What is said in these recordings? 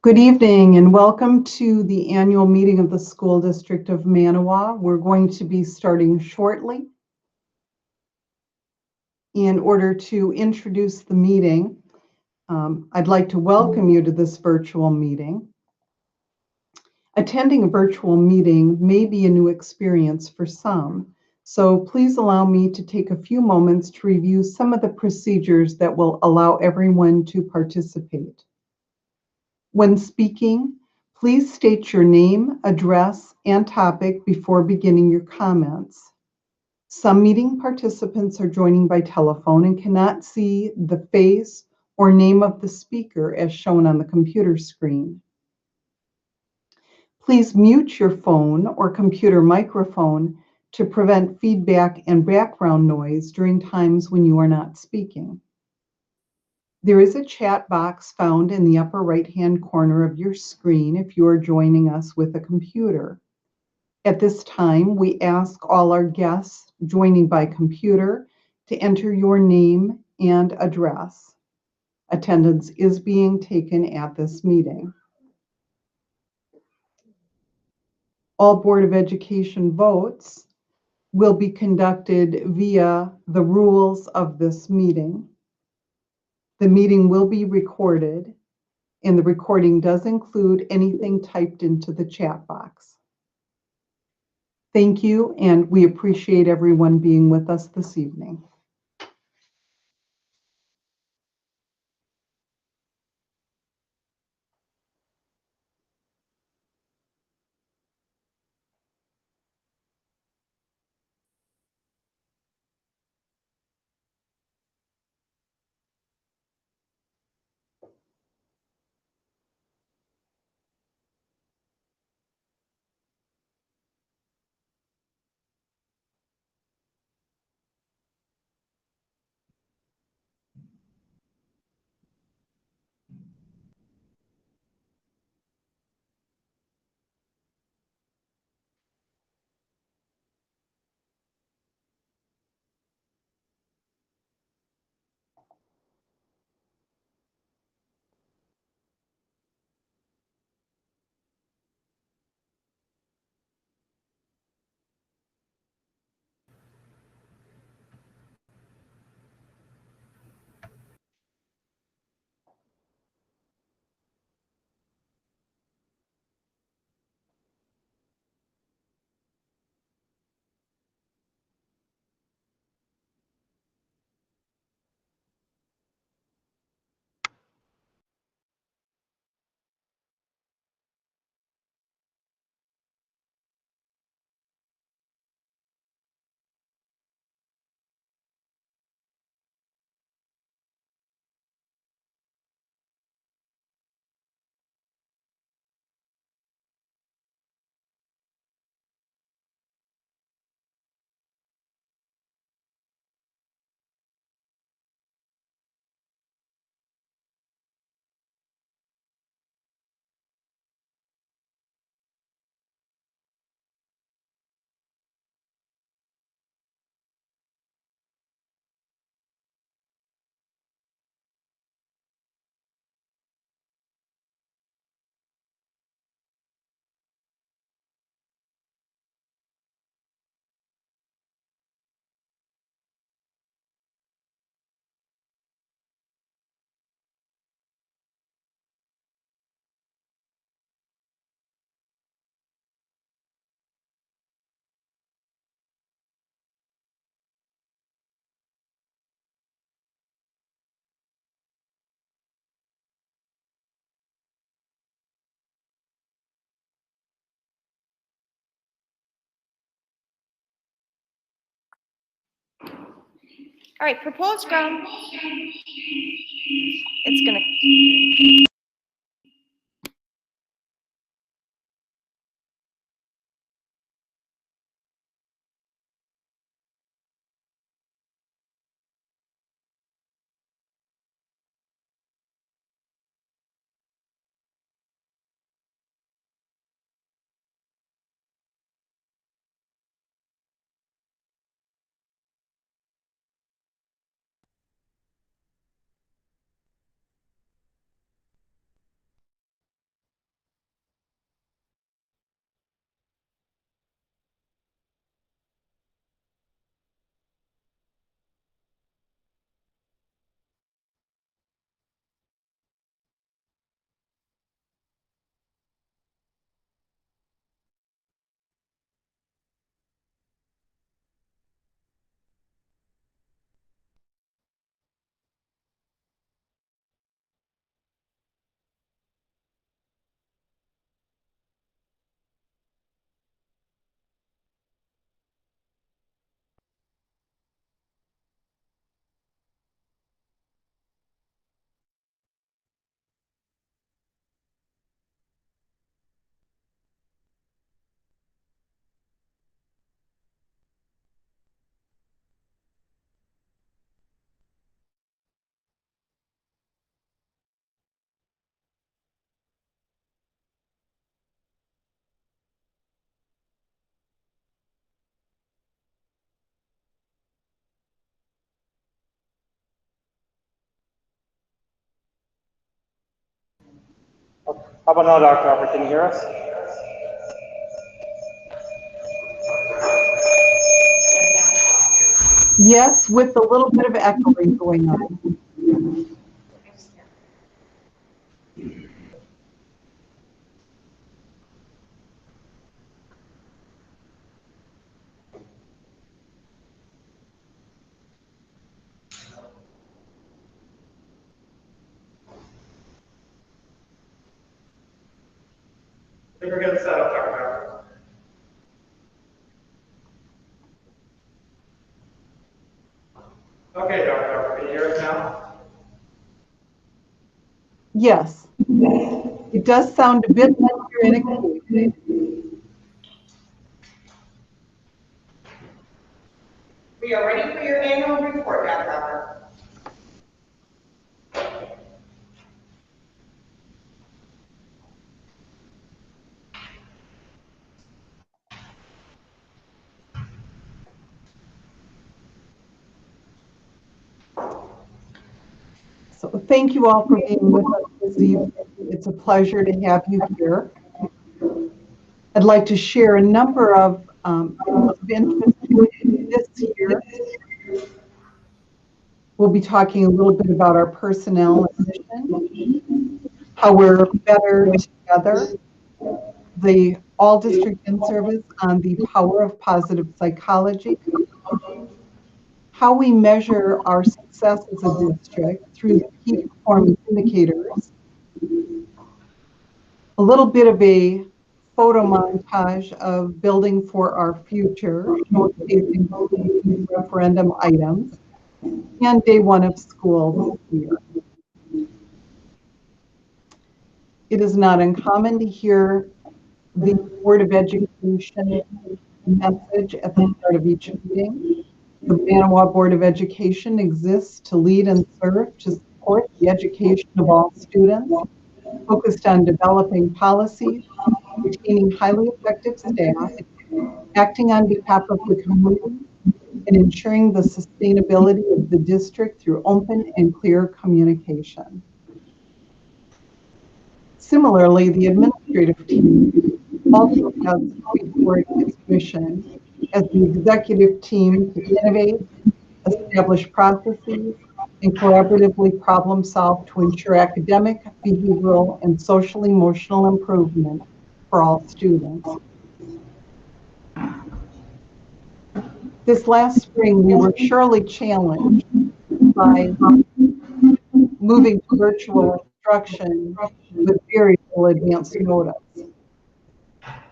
Good evening and welcome to the annual meeting of the School District of Manawa. We're going to be starting shortly. In order to introduce the meeting, I'd like to welcome you to this virtual meeting. Attending a virtual meeting may be a new experience for some, so please allow me to take a few moments to review some of the procedures that will allow everyone to participate. When speaking, please state your name, address, and topic before beginning your comments. Some meeting participants are joining by telephone and cannot see the face or name of the speaker as shown on the computer screen. Please mute your phone or computer microphone to prevent feedback and background noise during times when you are not speaking. There is a chat box found in the upper right-hand corner of your screen if you are joining us with a computer. At this time, we ask all our guests joining by computer to enter your name and address. Attendance is being taken at this meeting. All Board of Education votes will be conducted via the rules of this meeting. The meeting will be recorded, and the recording does include anything typed into the chat box. Thank you, and we appreciate everyone being with us this evening. All right, proposed ground. It's gonna. How about now, Dr. Harper? Can you hear us? Yes, with a little bit of echoing going on. I think we're getting set up, Dr. Harper. Okay, Dr. Harper, can you hear us now? Yes, it does sound a bit like you're in a cave. We are ready for your annual report, Dr. Harper. So thank you all for being with us this evening. It's a pleasure to have you here. I'd like to share a number of things of interest this year. We'll be talking a little bit about our personnel and mission, how we're better together, the all-district in-service on the power of positive psychology, how we measure our success as a district through the key performance indicators, a little bit of a photo montage of building for our future, showcasing both of these referendum items, and day one of school this year. It is not uncommon to hear the Board of Education message at the start of each meeting. The Manawa Board of Education exists to lead and serve to support the education of all students, focused on developing policies, retaining highly effective staff, acting on behalf of the community, and ensuring the sustainability of the district through open and clear communication. Similarly, the administrative team also has before its mission as the executive team to innovate, establish processes, and collaboratively problem solve to ensure academic, behavioral, and social emotional improvement for all students. This last spring, we were surely challenged by moving to virtual instruction with very little advance notice.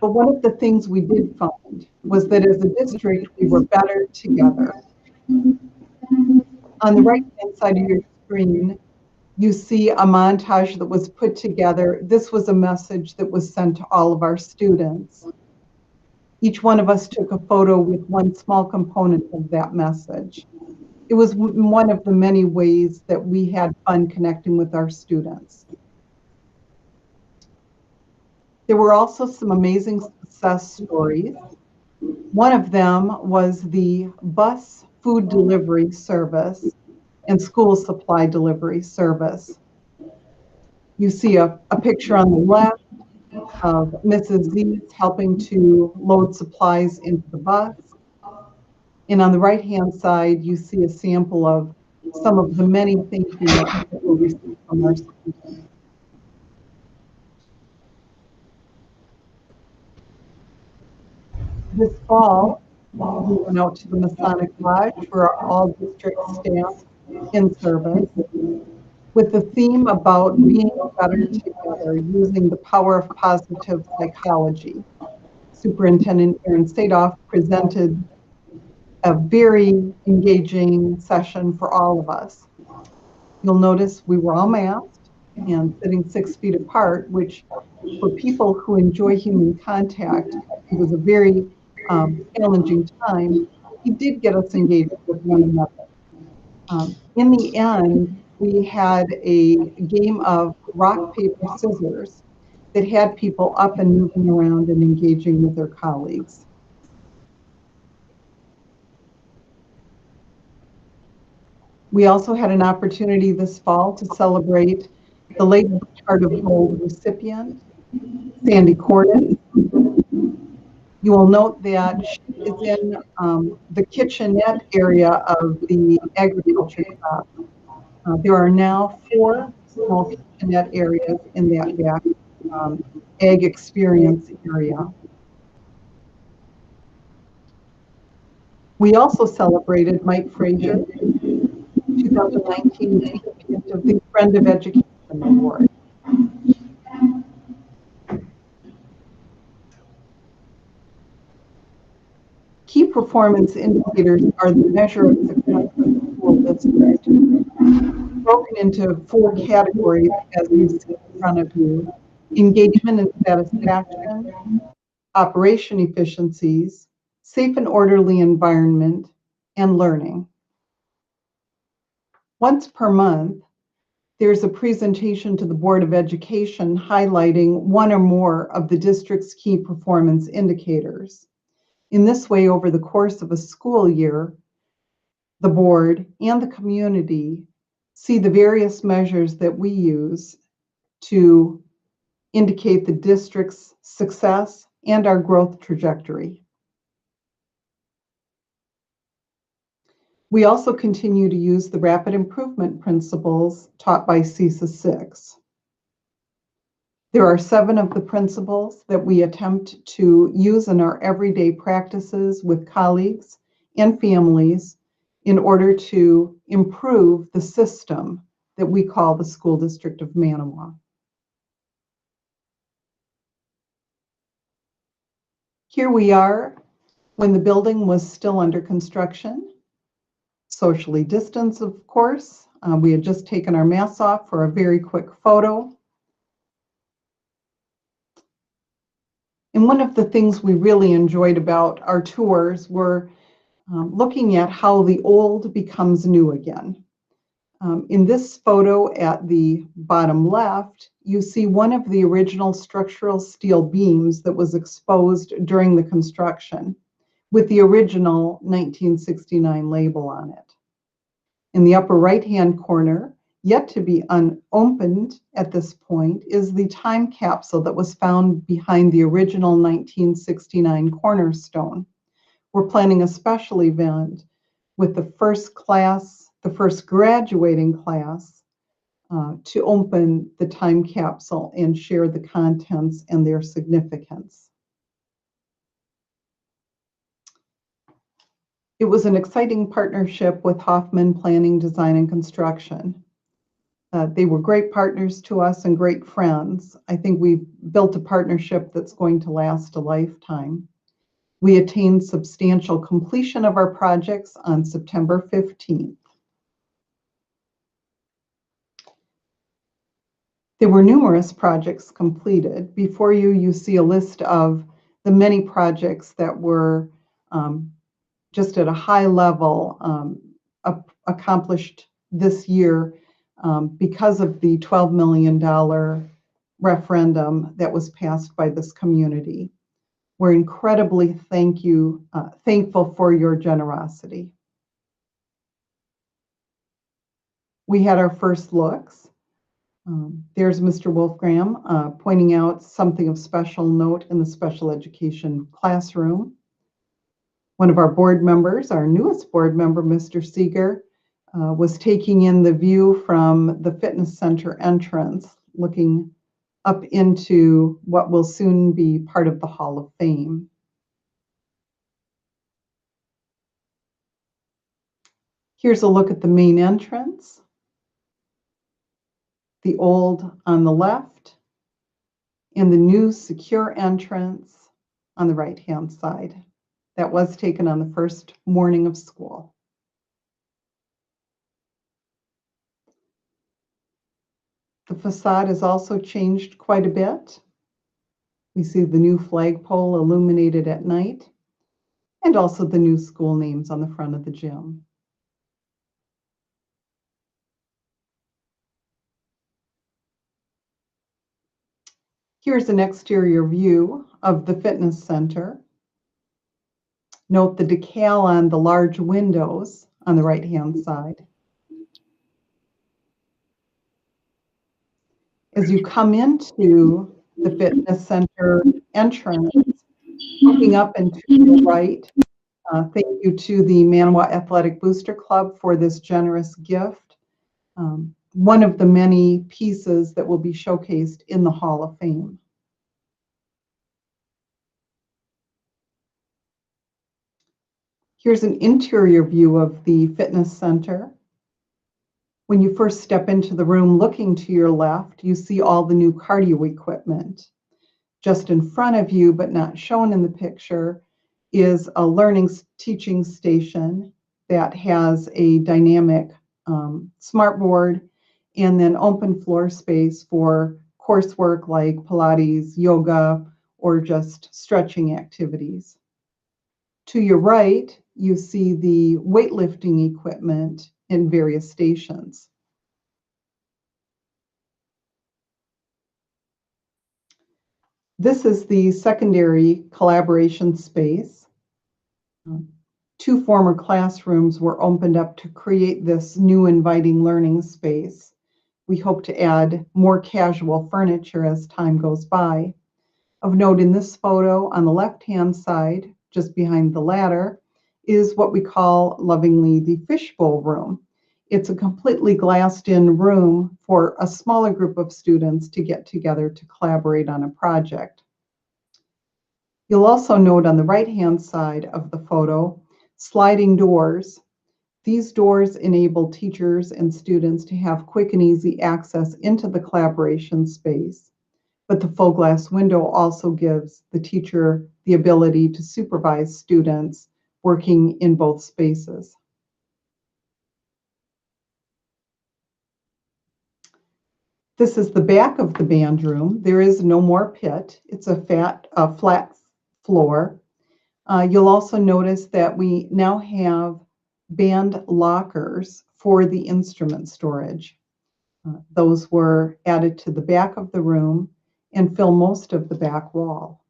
But one of the things we did find was that as a district, we were better together. On the right-hand side of your screen, you see a montage that was put together. This was a message that was sent to all of our students. Each one of us took a photo with one small component of that message. It was one of the many ways that we had fun connecting with our students. There were also some amazing success stories. One of them was the bus food delivery service and school supply delivery service. You see a picture on the left of Mrs. Zeitz helping to load supplies into the bus. And on the right-hand side, you see a sample of some of the many thank you notes that were received from our students. This fall, we went out to the Masonic Lodge for all district staff in service with the theme about being better together using the power of positive psychology. Superintendent Aaron Sadoff presented a very engaging session for all of us. You'll notice we were all masked and sitting 6 feet apart, which for people who enjoy human contact, it was a very challenging time. He did get us engaged with one another. In the end, we had a game of rock, paper, scissors that had people up and moving around and engaging with their colleagues. We also had an opportunity this fall to celebrate the Lady Heart of Gold recipient, Sandy Corden. You will note that she is in the kitchenette area of the agriculture shop. There are now 4 small kitchenette areas in that back ag experience area. We also celebrated Mike Frazier, 2019 recipient of the Friend of Education Award. Key performance indicators are the measure of success of the school district, broken into 4 categories as you see in front of you: engagement and satisfaction, operation efficiencies, safe and orderly environment, and learning. Once per month, there's a presentation to the Board of Education highlighting one or more of the district's key performance indicators. In this way, over the course of a school year, the board and the community see the various measures that we use to indicate the district's success and our growth trajectory. We also continue to use the rapid improvement principles taught by CESA 6. There are 7 of the principles that we attempt to use in our everyday practices with colleagues and families in order to improve the system that we call the School District of Manawa. Here we are when the building was still under construction, socially distanced, of course. We had just taken our masks off for a very quick photo. And one of the things we really enjoyed about our tours were looking at how the old becomes new again. In this photo at the bottom left, you see one of the original structural steel beams that was exposed during the construction with the original 1969 label on it. In the upper right-hand corner, yet to be unopened at this point, is the time capsule that was found behind the original 1969 cornerstone. We're planning a special event with the first graduating class, to open the time capsule and share the contents and their significance. It was an exciting partnership with Hoffman Planning, Design, and Construction. They were great partners to us and great friends. I think we've built a partnership that's going to last a lifetime. We attained substantial completion of our projects on September 15th. There were numerous projects completed. Before you, you see a list of the many projects that were just at a high level accomplished this year because of the $12 million referendum that was passed by this community. We're incredibly thankful for your generosity. We had our first looks. There's Mr. Wolfgram pointing out something of special note in the special education classroom. One of our board members, our newest board member, Mr. Seeger, was taking in the view from the fitness center entrance, looking up into what will soon be part of the Hall of Fame. Here's a look at the main entrance, the old on the left, and the new secure entrance on the right-hand side. That was taken on the first morning of school. The facade has also changed quite a bit. We see the new flagpole illuminated at night, and also the new school names on the front of the gym. Here's an exterior view of the fitness center. Note the decal on the large windows on the right-hand side. As you come into the fitness center entrance, looking up and to your right, thank you to the Manawa Athletic Booster Club for this generous gift. One of the many pieces that will be showcased in the Hall of Fame. Here's an interior view of the fitness center. When you first step into the room, looking to your left, you see all the new cardio equipment. Just in front of you, but not shown in the picture, is a learning teaching station that has a dynamic smartboard and then open floor space for coursework like Pilates, yoga, or just stretching activities. To your right, you see the weightlifting equipment in various stations. This is the secondary collaboration space. Two former classrooms were opened up to create this new inviting learning space. We hope to add more casual furniture as time goes by. Of note in this photo, on the left-hand side, just behind the ladder, is what we call lovingly the fishbowl room. It's a completely glassed-in room for a smaller group of students to get together to collaborate on a project. You'll also note on the right-hand side of the photo, sliding doors. These doors enable teachers and students to have quick and easy access into the collaboration space. But the full glass window also gives the teacher the ability to supervise students working in both spaces. This is the back of the band room. There is no more pit. It's a flat floor. You'll also notice that we now have band lockers for the instrument storage. Those were added to the back of the room and fill most of the back wall.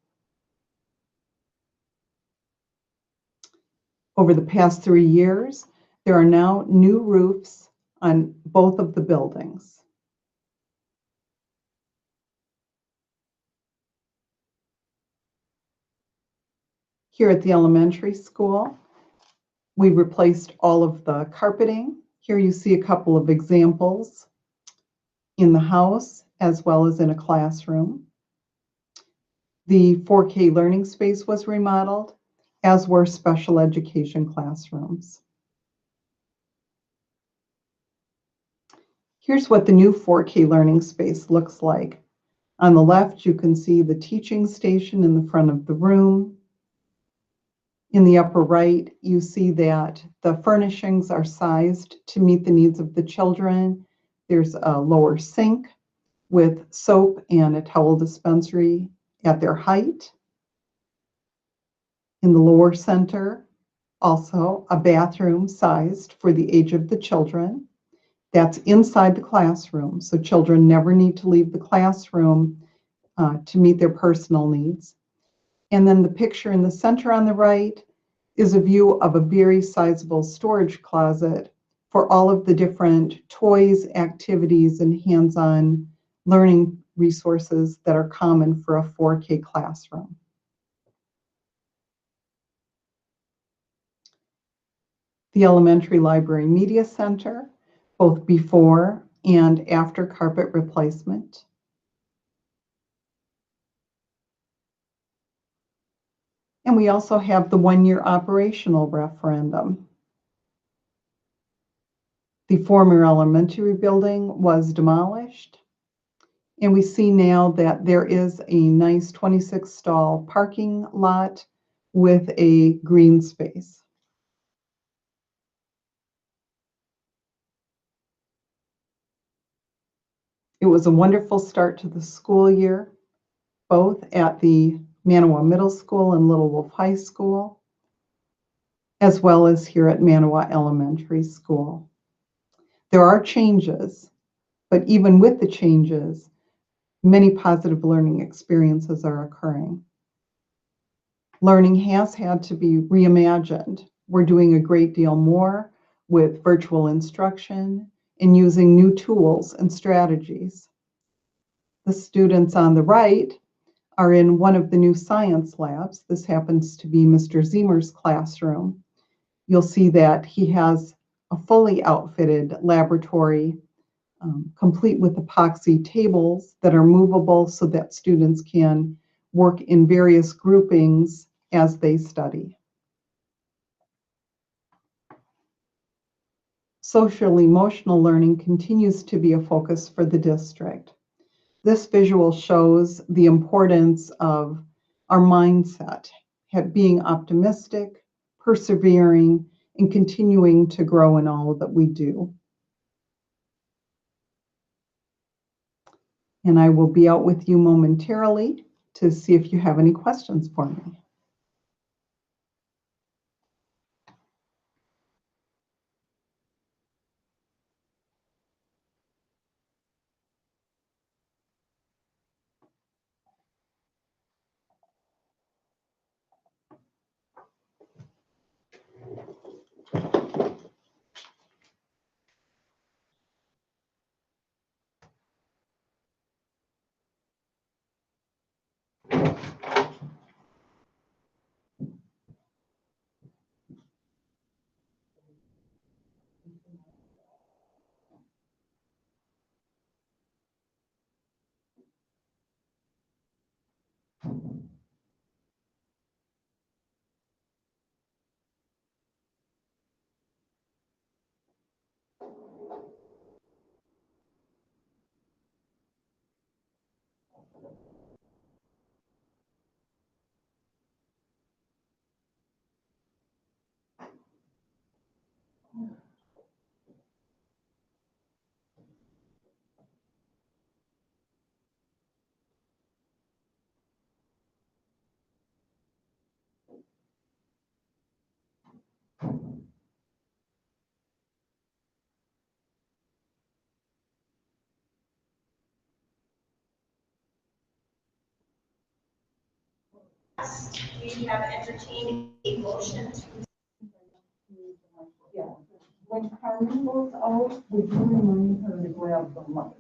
Over the past 3 years, there are now new roofs on both of the buildings. Here at the elementary school, we replaced all of the carpeting. Here you see a couple of examples in the house as well as in a classroom. The 4K learning space was remodeled, as were special education classrooms. Here's what the new 4K learning space looks like. On the left, you can see the teaching station in the front of the room. In the upper right, you see that the furnishings are sized to meet the needs of the children. There's a lower sink with soap and a towel dispensary at their height. In the lower center, also a bathroom sized for the age of the children. That's inside the classroom, so children never need to leave the classroom to meet their personal needs. And then the picture in the center on the right is a view of a very sizable storage closet for all of the different toys, activities, and hands-on learning resources that are common for a 4K classroom. The Elementary Library Media Center, both before and after carpet replacement. And we also have the 1-year operational referendum. The former elementary building was demolished, and we see now that there is a nice 26-stall parking lot with a green space. It was a wonderful start to the school year, both at the Manawa Middle School and Little Wolf High School, as well as here at Manawa Elementary School. There are changes, but even with the changes, many positive learning experiences are occurring. Learning has had to be reimagined. We're doing a great deal more with virtual instruction and using new tools and strategies. The students on the right are in one of the new science labs. This happens to be Mr. Zemer's classroom. You'll see that he has a fully outfitted laboratory, complete with epoxy tables that are movable so that students can work in various groupings as they study. Social emotional learning continues to be a focus for the district. This visual shows the importance of our mindset, being optimistic, persevering, and continuing to grow in all that we do. And I will be out with you momentarily to see if you have any questions for me. We have entertained a motion to. Yeah. When Carmen goes out, would you remind her to grab the mic?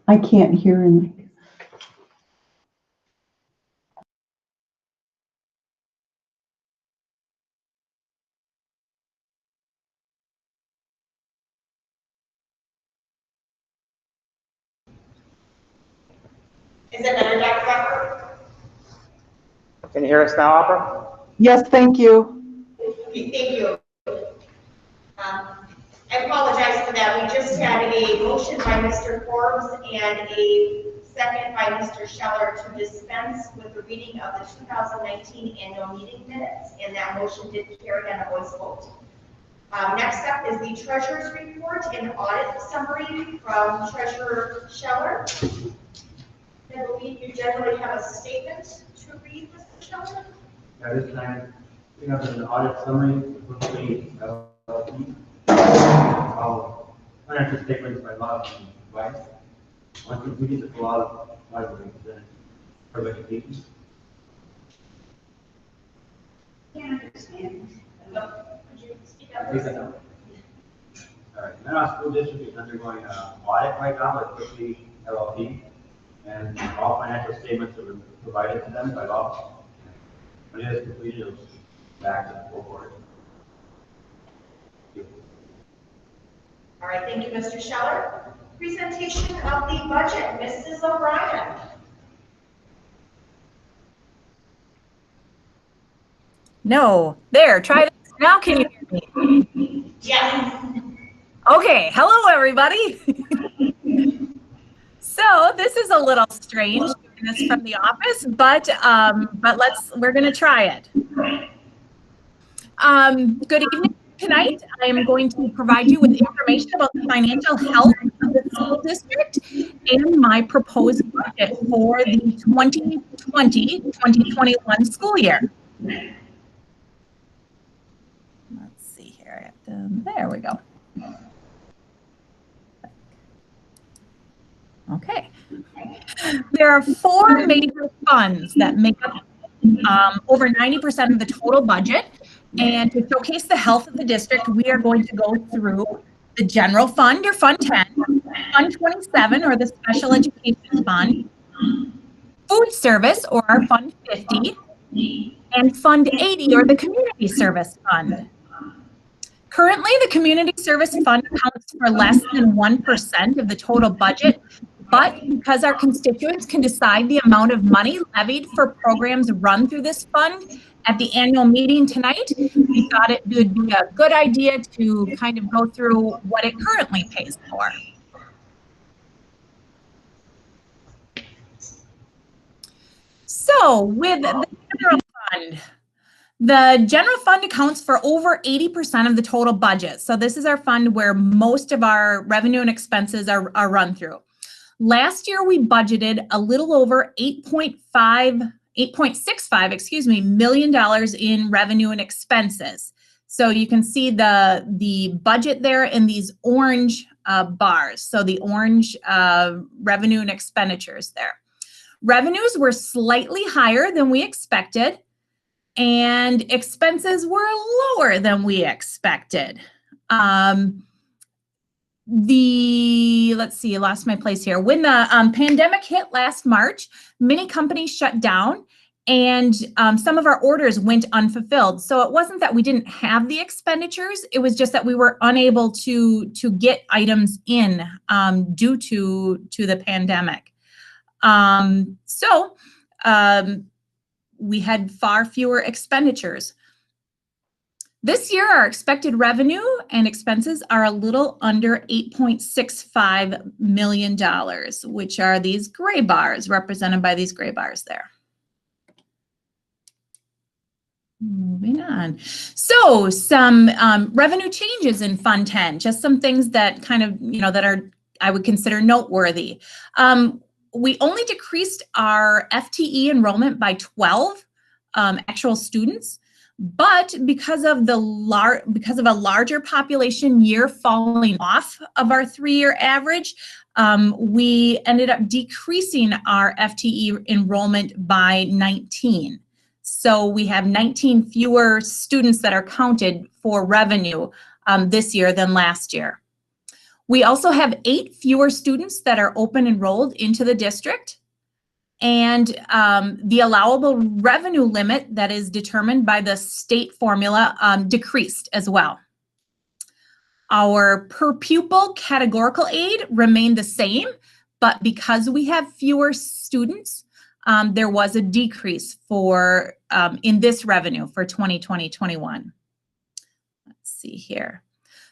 I can't hear anything. Is it better, Dr. Rucker? Can you hear us now, Opera? Yes, thank you. Thank you. I apologize for that. We just had a motion by Mr. Forbes and a second by Mr. Scheller to dispense with the reading of the 2019 annual meeting minutes, and that motion did carry on a voice vote. Next up is the treasurer's report and audit summary from Treasurer Scheller. I believe you generally have a statement to read, Mr. Scheller. At this time, we have an audit summary for the LLP. Financial statements by law and advice. Once completed, the law library then for education. Can't understand. Could you speak up? Please, all right, Manawha School District is undergoing an audit right now with Quickly LLP, and all financial statements are provided to them by law. When it is completed, it'll back to the full board. All right, thank you, Mr. Scheller. Presentation of the budget, Mrs. O'Brien. No, there, try this. Now can you hear me? Yes. Okay, hello everybody. So this is a little strange doing this from the office, but we're going to try it. Good evening. Tonight, I am going to provide you with information about the financial health of the school district and my proposed budget for the 2020-2021 school year. Let's see here. There we go. Okay. There are 4 major funds that make up over 90% of the total budget. And to showcase the health of the district, we are going to go through the general fund, or Fund 10, Fund 27, or the Special Education Fund, Food Service, or our Fund 50, and Fund 80, or the Community Service Fund. Currently, the Community Service Fund accounts for less than 1% of the total budget, but because our constituents can decide the amount of money levied for programs run through this fund at the annual meeting tonight, we thought it would be a good idea to kind of go through what it currently pays for. So with the general fund accounts for over 80% of the total budget. So this is our fund where most of our revenue and expenses are run through. Last year, we budgeted a little over $8.65 million in revenue and expenses. So you can see the budget there in these orange bars. So the orange revenue and expenditures there. Revenues were slightly higher than we expected, and expenses were lower than we expected. Let's see, I lost my place here. When the pandemic hit last March, many companies shut down and some of our orders went unfulfilled. So it wasn't that we didn't have the expenditures, it was just that we were unable to get items in due to the pandemic. We had far fewer expenditures. This year, our expected revenue and expenses are a little under $8.65 million, which are these gray bars, represented by these gray bars there. Moving on. So some revenue changes in Fund 10, just some things that kind of, that are, I would consider noteworthy. We only decreased our FTE enrollment by 12 actual students. But because of a larger population year falling off of our 3-year average, we ended up decreasing our FTE enrollment by 19. So we have 19 fewer students that are counted for revenue this year than last year. We also have 8 fewer students that are open enrolled into the district. And the allowable revenue limit that is determined by the state formula decreased as well. Our per pupil categorical aid remained the same, but because we have fewer students, there was a decrease for in this revenue for 2020-21. Let's see here.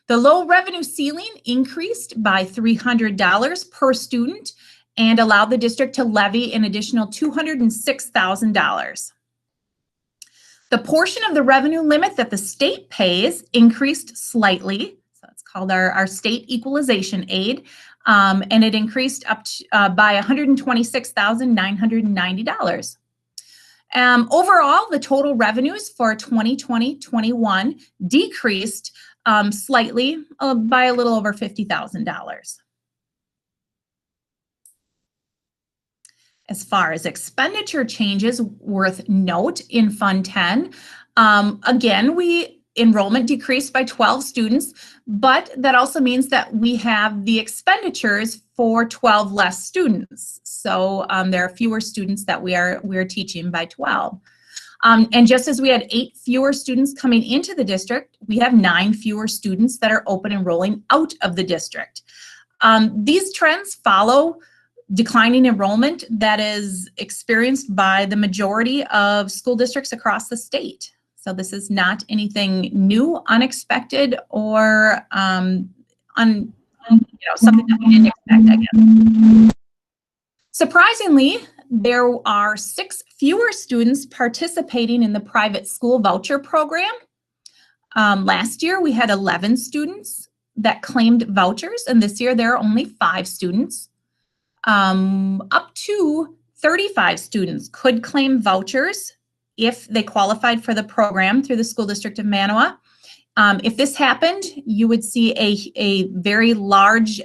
The low revenue ceiling increased by $300 per student and allowed the district to levy an additional $206,000. The portion of the revenue limit that the state pays increased slightly. So it's called our state equalization aid, and it increased up to, by $126,990. Overall, the total revenues for 2020-21 decreased slightly by a little over $50,000. As far as expenditure changes worth note in Fund 10, again, enrollment decreased by 12 students, but that also means that we have the expenditures for 12 less students. So there are fewer students that we're teaching by 12. And just as we had 8 fewer students coming into the district, we have 9 fewer students that are open enrolling out of the district. These trends follow declining enrollment that is experienced by the majority of school districts across the state. So this is not anything new, unexpected, or something that we didn't expect, I guess. Surprisingly, there are 6 fewer students participating in the private school voucher program. Last year, we had 11 students that claimed vouchers, and this year there are only 5 students. Up to 35 students could claim vouchers if they qualified for the program through the School District of Manawa. If this happened, you would see a very large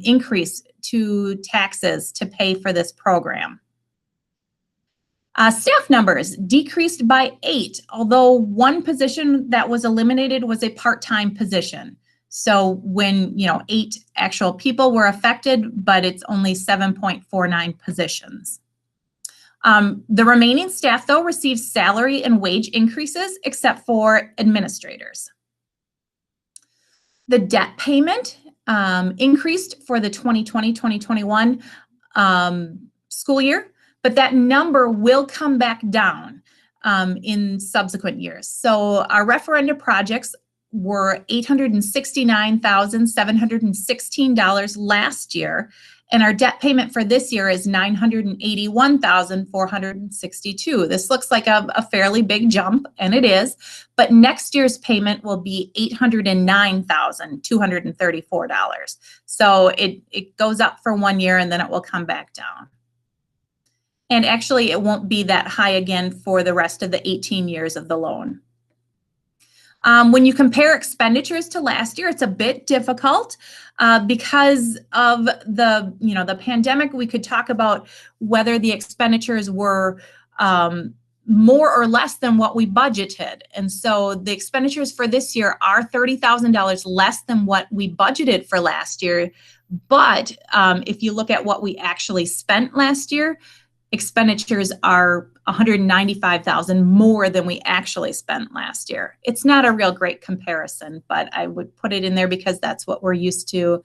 increase to taxes to pay for this program. Staff numbers decreased by 8, although one position that was eliminated was a part-time position. So when, 8 actual people were affected, but it's only 7.49 positions. The remaining staff, though, received salary and wage increases, except for administrators. The debt payment increased for the 2020-2021 school year, but that number will come back down in subsequent years. So our referenda projects were $869,716 last year, and our debt payment for this year is $981,462. This looks like a fairly big jump, and it is, but next year's payment will be $809,234. So it goes up for 1 year and then it will come back down. And actually, it won't be that high again for the rest of the 18 years of the loan. When you compare expenditures to last year, it's a bit difficult because of the pandemic. We could talk about whether the expenditures were more or less than what we budgeted. And so the expenditures for this year are $30,000 less than what we budgeted for last year. But if you look at what we actually spent last year, expenditures are $195,000 more than we actually spent last year. It's not a real great comparison, but I would put it in there because that's what we're used to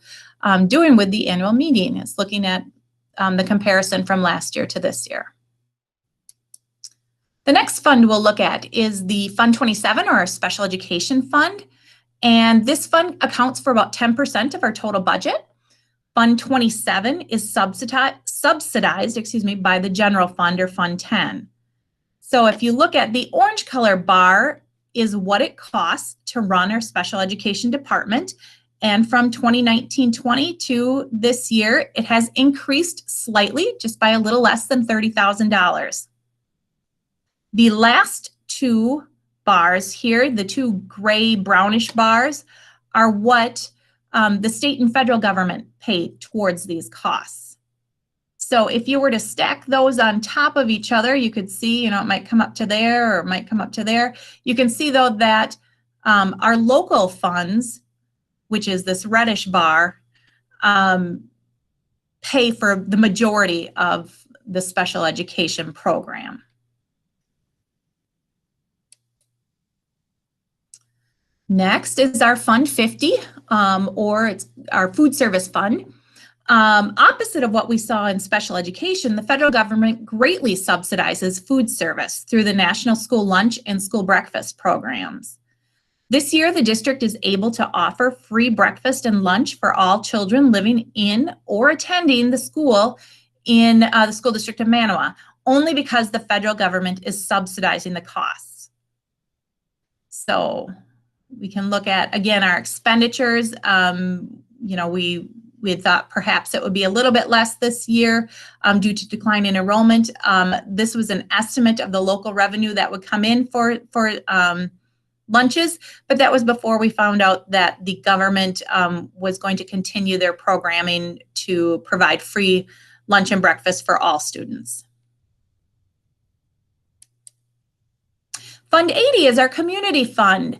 doing with the annual meeting, is looking at the comparison from last year to this year. The next fund we'll look at is the Fund 27, or our Special Education Fund. And this fund accounts for about 10% of our total budget. Fund 27 is subsidized, by the General Fund, or Fund 10. So if you look at the orange color bar is what it costs to run our special education department. And from 2019-20 to this year, it has increased slightly, just by a little less than $30,000. The last 2 bars here, the 2 gray brownish bars, are what the state and federal government pay towards these costs. So if you were to stack those on top of each other, you could see, it might come up to there or it might come up to there. You can see, though, that our local funds, which is this reddish bar, pay for the majority of the special education program. Next is our Fund 50, or it's our food service fund. Opposite of what we saw in special education, the federal government greatly subsidizes food service through the National School Lunch and School Breakfast programs. This year, the district is able to offer free breakfast and lunch for all children living in or attending the school in the School District of Manawa, only because the federal government is subsidizing the costs. So we can look at, again, our expenditures. We had thought perhaps it would be a little bit less this year due to decline in enrollment. This was an estimate of the local revenue that would come in for lunches, but that was before we found out that the government was going to continue their programming to provide free lunch and breakfast for all students. Fund 80 is our community fund.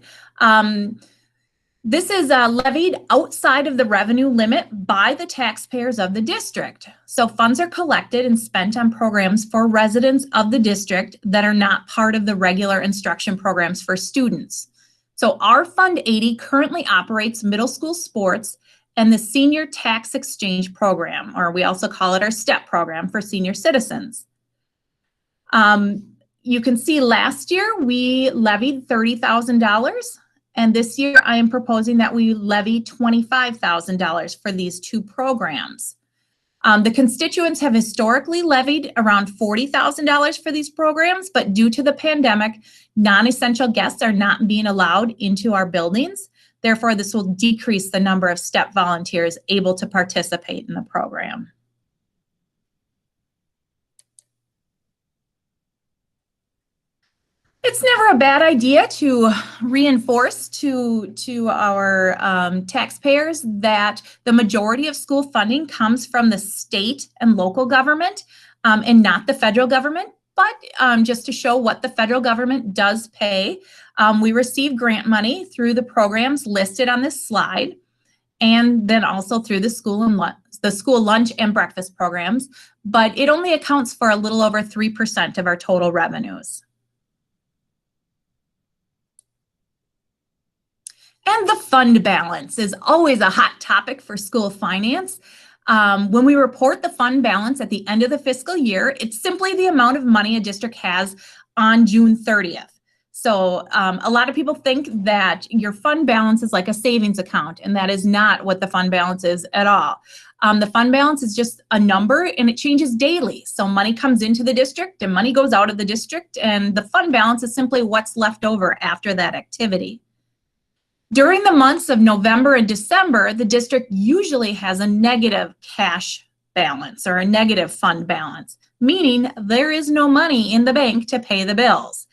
This is levied outside of the revenue limit by the taxpayers of the district. So funds are collected and spent on programs for residents of the district that are not part of the regular instruction programs for students. So our Fund 80 currently operates middle school sports and the Senior Tax Exchange Program, or we also call it our STEP program for senior citizens. You can see last year we levied $30,000. And this year, I am proposing that we levy $25,000 for these 2 programs. The constituents have historically levied around $40,000 for these programs, but due to the pandemic, non-essential guests are not being allowed into our buildings. Therefore, this will decrease the number of STEP volunteers able to participate in the program. It's never a bad idea to reinforce to our taxpayers that the majority of school funding comes from the state and local government and not the federal government. But just to show what the federal government does pay, we receive grant money through the programs listed on this slide, and then also through the school lunch and breakfast programs. But it only accounts for a little over 3% of our total revenues. And the fund balance is always a hot topic for school finance. When we report the fund balance at the end of the fiscal year, it's simply the amount of money a district has on June 30th. So a lot of people think that your fund balance is like a savings account, and that is not what the fund balance is at all. The fund balance is just a number, and it changes daily. So money comes into the district and money goes out of the district, and the fund balance is simply what's left over after that activity. During the months of November and December, the district usually has a negative cash balance or a negative fund balance, meaning there is no money in the bank to pay the bills.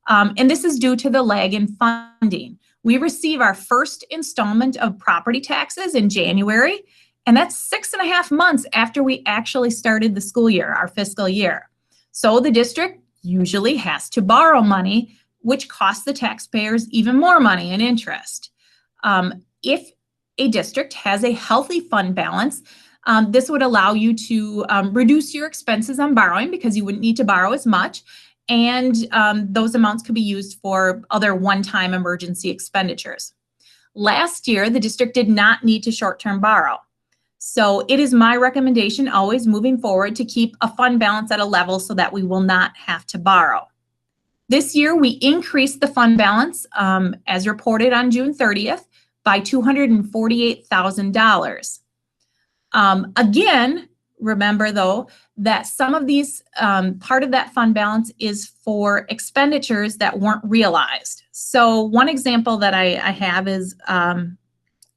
And this is due to the lag in funding. We receive our first installment of property taxes in January, and that's 6.5 months after we actually started the school year, our fiscal year. So the district usually has to borrow money, which costs the taxpayers even more money in interest. If a district has a healthy fund balance, this would allow you to reduce your expenses on borrowing because you wouldn't need to borrow as much, and those amounts could be used for other one-time emergency expenditures. Last year, the district did not need to short-term borrow. So it is my recommendation always moving forward to keep a fund balance at a level so that we will not have to borrow. This year, we increased the fund balance, as reported on June 30th, by $248,000. Again, remember though, that some of these, part of that fund balance is for expenditures that weren't realized. So one example that I have is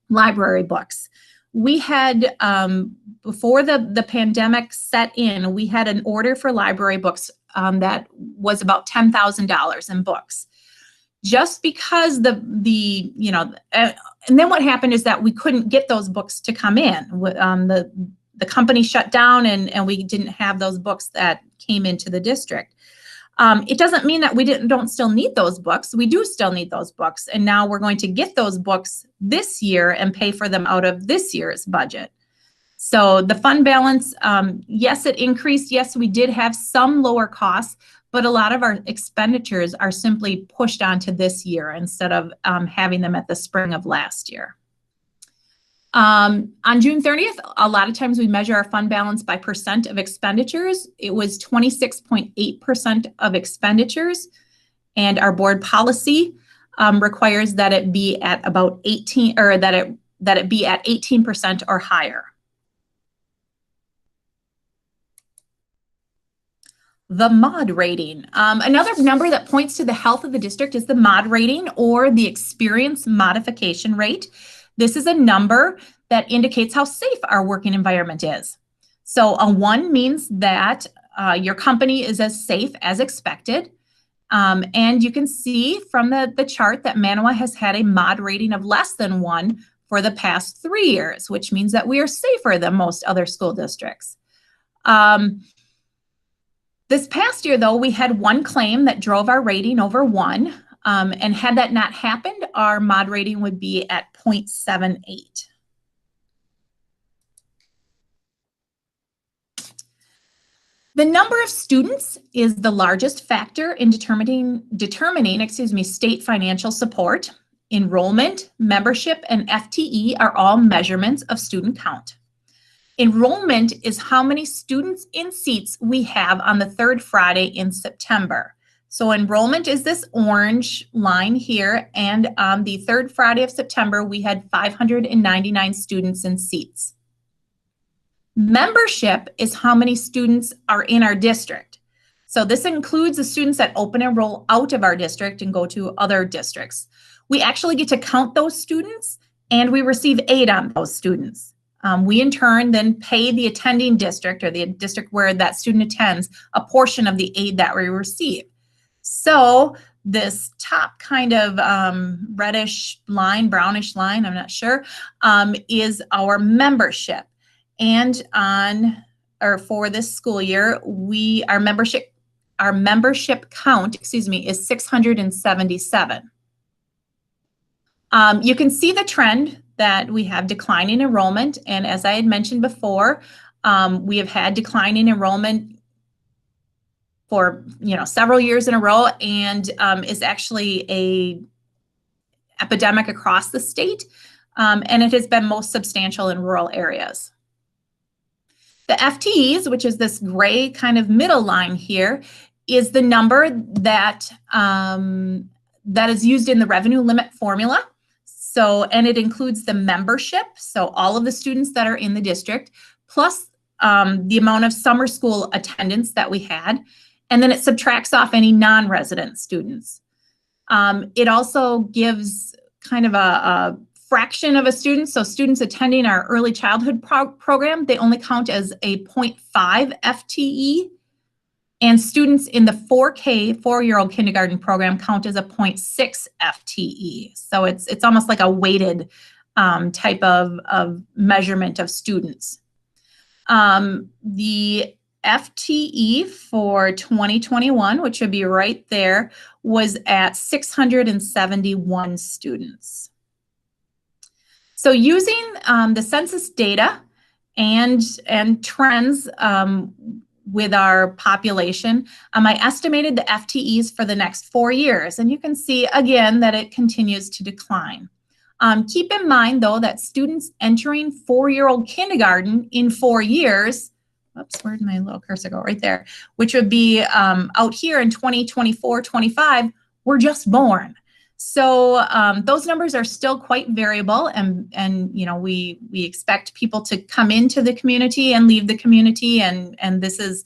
library books. We had, before the pandemic set in, we had an order for library books that was about $10,000 in books. Just because and then what happened is that we couldn't get those books to come in. The company shut down and we didn't have those books that came into the district. It doesn't mean that we don't still need those books. We do still need those books. And now we're going to get those books this year and pay for them out of this year's budget. So the fund balance, yes, it increased. Yes, we did have some lower costs, but a lot of our expenditures are simply pushed onto this year instead of having them at the spring of last year. On June 30th, a lot of times we measure our fund balance by percent of expenditures. It was 26.8% of expenditures, and our board policy requires that it be at about 18, or that it be at 18% or higher. The MOD rating. Another number that points to the health of the district is the MOD rating, or the experience modification rate. This is a number that indicates how safe our working environment is. So a 1 means that your company is as safe as expected. And you can see from the chart that Manawa has had a MOD rating of less than 1 for the past 3 years, which means that we are safer than most other school districts. This past year, though, we had one claim that drove our rating over 1. And had that not happened, our MOD rating would be at 0.78. The number of students is the largest factor in determining state financial support. Enrollment, membership, and FTE are all measurements of student count. Enrollment is how many students in seats we have on the third Friday in September. So enrollment is this orange line here, and on the third Friday of September, we had 599 students in seats. Membership is how many students are in our district. So this includes the students that open and roll out of our district and go to other districts. We actually get to count those students, and we receive aid on those students. We in turn then pay the attending district, or the district where that student attends, a portion of the aid that we receive. So this top kind of reddish line, brownish line, I'm not sure, is our membership. And for this school year, our membership count, is 677. You can see the trend that we have declining enrollment, and as I had mentioned before, we have had declining enrollment for several years in a row, and is actually a epidemic across the state, and it has been most substantial in rural areas. The FTEs, which is this gray kind of middle line here, is the number that is used in the revenue limit formula. So, and it includes the membership, so all of the students that are in the district, plus the amount of summer school attendance that we had, and then it subtracts off any non-resident students. It also gives kind of a fraction of a student. So students attending our early childhood program, they only count as a 0.5 FTE. And students in the 4K, 4-year-old kindergarten program, count as a 0.6 FTE. So it's almost like a weighted type of measurement of students. The FTE for 2021, which would be right there, was at 671 students. So using the census data and trends with our population, I estimated the FTEs for the next 4 years, and you can see again that it continues to decline. Keep in mind though that students entering 4-year-old kindergarten in 4 years, oops, where did my little cursor go? Right there, which would be out here in 2024-25, were just born. So those numbers are still quite variable, and we expect people to come into the community and leave the community, and this is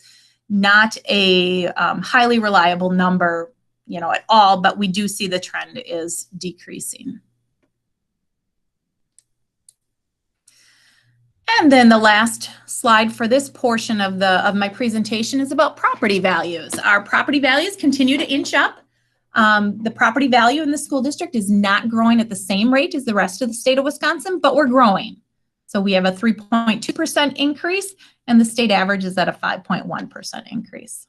not a highly reliable number, at all, but we do see the trend is decreasing. And then the last slide for this portion of my presentation is about property values. Our property values continue to inch up. The property value in the school district is not growing at the same rate as the rest of the state of Wisconsin, but we're growing. So we have a 3.2% increase, and the state average is at a 5.1% increase.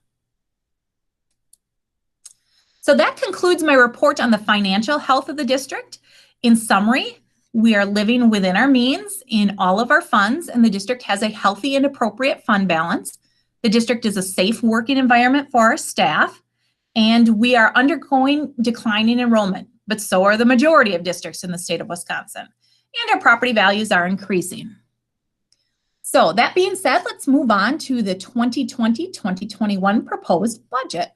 So that concludes my report on the financial health of the district. In summary, we are living within our means in all of our funds, and the district has a healthy and appropriate fund balance. The district is a safe working environment for our staff. And we are undergoing declining enrollment, but so are the majority of districts in the state of Wisconsin. And our property values are increasing. So that being said, let's move on to the 2020-2021 proposed budget.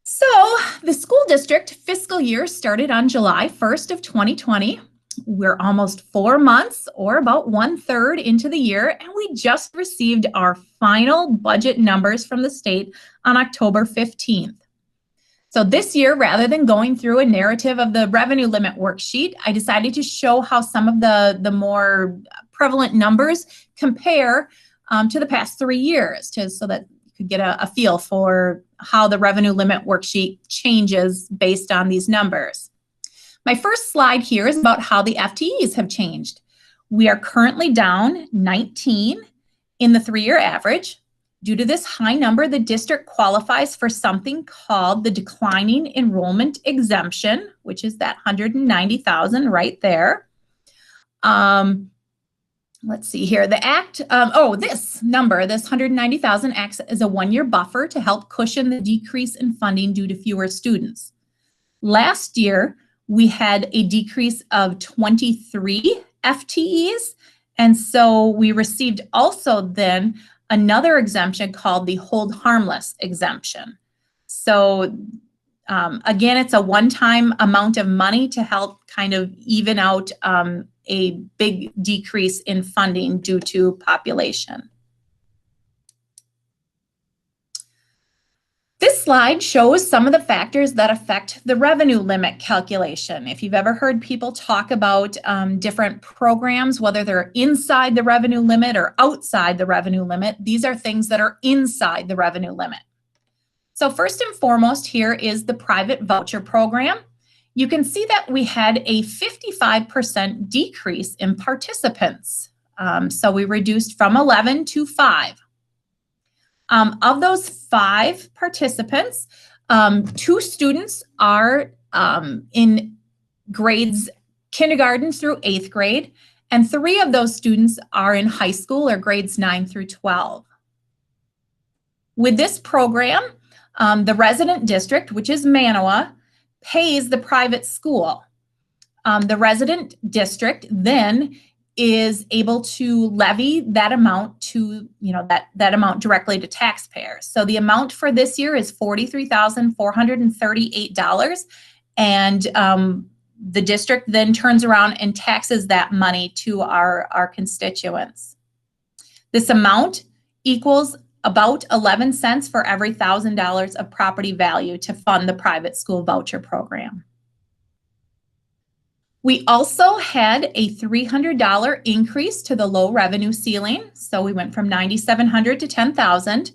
So the school district fiscal year started on July 1st of 2020. We're almost 4 months, or about 1/3 into the year, and we just received our final budget numbers from the state on October 15th. So this year, rather than going through a narrative of the revenue limit worksheet, I decided to show how some of the more prevalent numbers compare to the past 3 years, so that you could get a feel for how the revenue limit worksheet changes based on these numbers. My first slide here is about how the FTEs have changed. We are currently down 19 in the 3-year average. Due to this high number, the district qualifies for something called the declining enrollment exemption, which is that 190,000 right there. Let's see here. The act, this number, this 190,000 acts as a 1-year buffer to help cushion the decrease in funding due to fewer students. Last year, we had a decrease of 23 FTEs. And so we received also then another exemption called the hold harmless exemption. So again, it's a one-time amount of money to help kind of even out a big decrease in funding due to population. This slide shows some of the factors that affect the revenue limit calculation. If you've ever heard people talk about different programs, whether they're inside the revenue limit or outside the revenue limit, these are things that are inside the revenue limit. So first and foremost here is the private voucher program. You can see that we had a 55% decrease in participants. So we reduced from 11 to 5. Of those 5 participants, 2 students are in grades kindergarten through 8th grade, and 3 of those students are in high school or grades 9 through 12. With this program, the resident district, which is Manawa, pays the private school. The resident district then is able to levy that amount to, that amount directly to taxpayers. So the amount for this year is $43,438, and the district then turns around and taxes that money to our constituents. This amount equals about 11 cents for every $1,000 of property value to fund the private school voucher program. We also had a $300 increase to the low revenue ceiling. So we went from $9,700 to $10,000,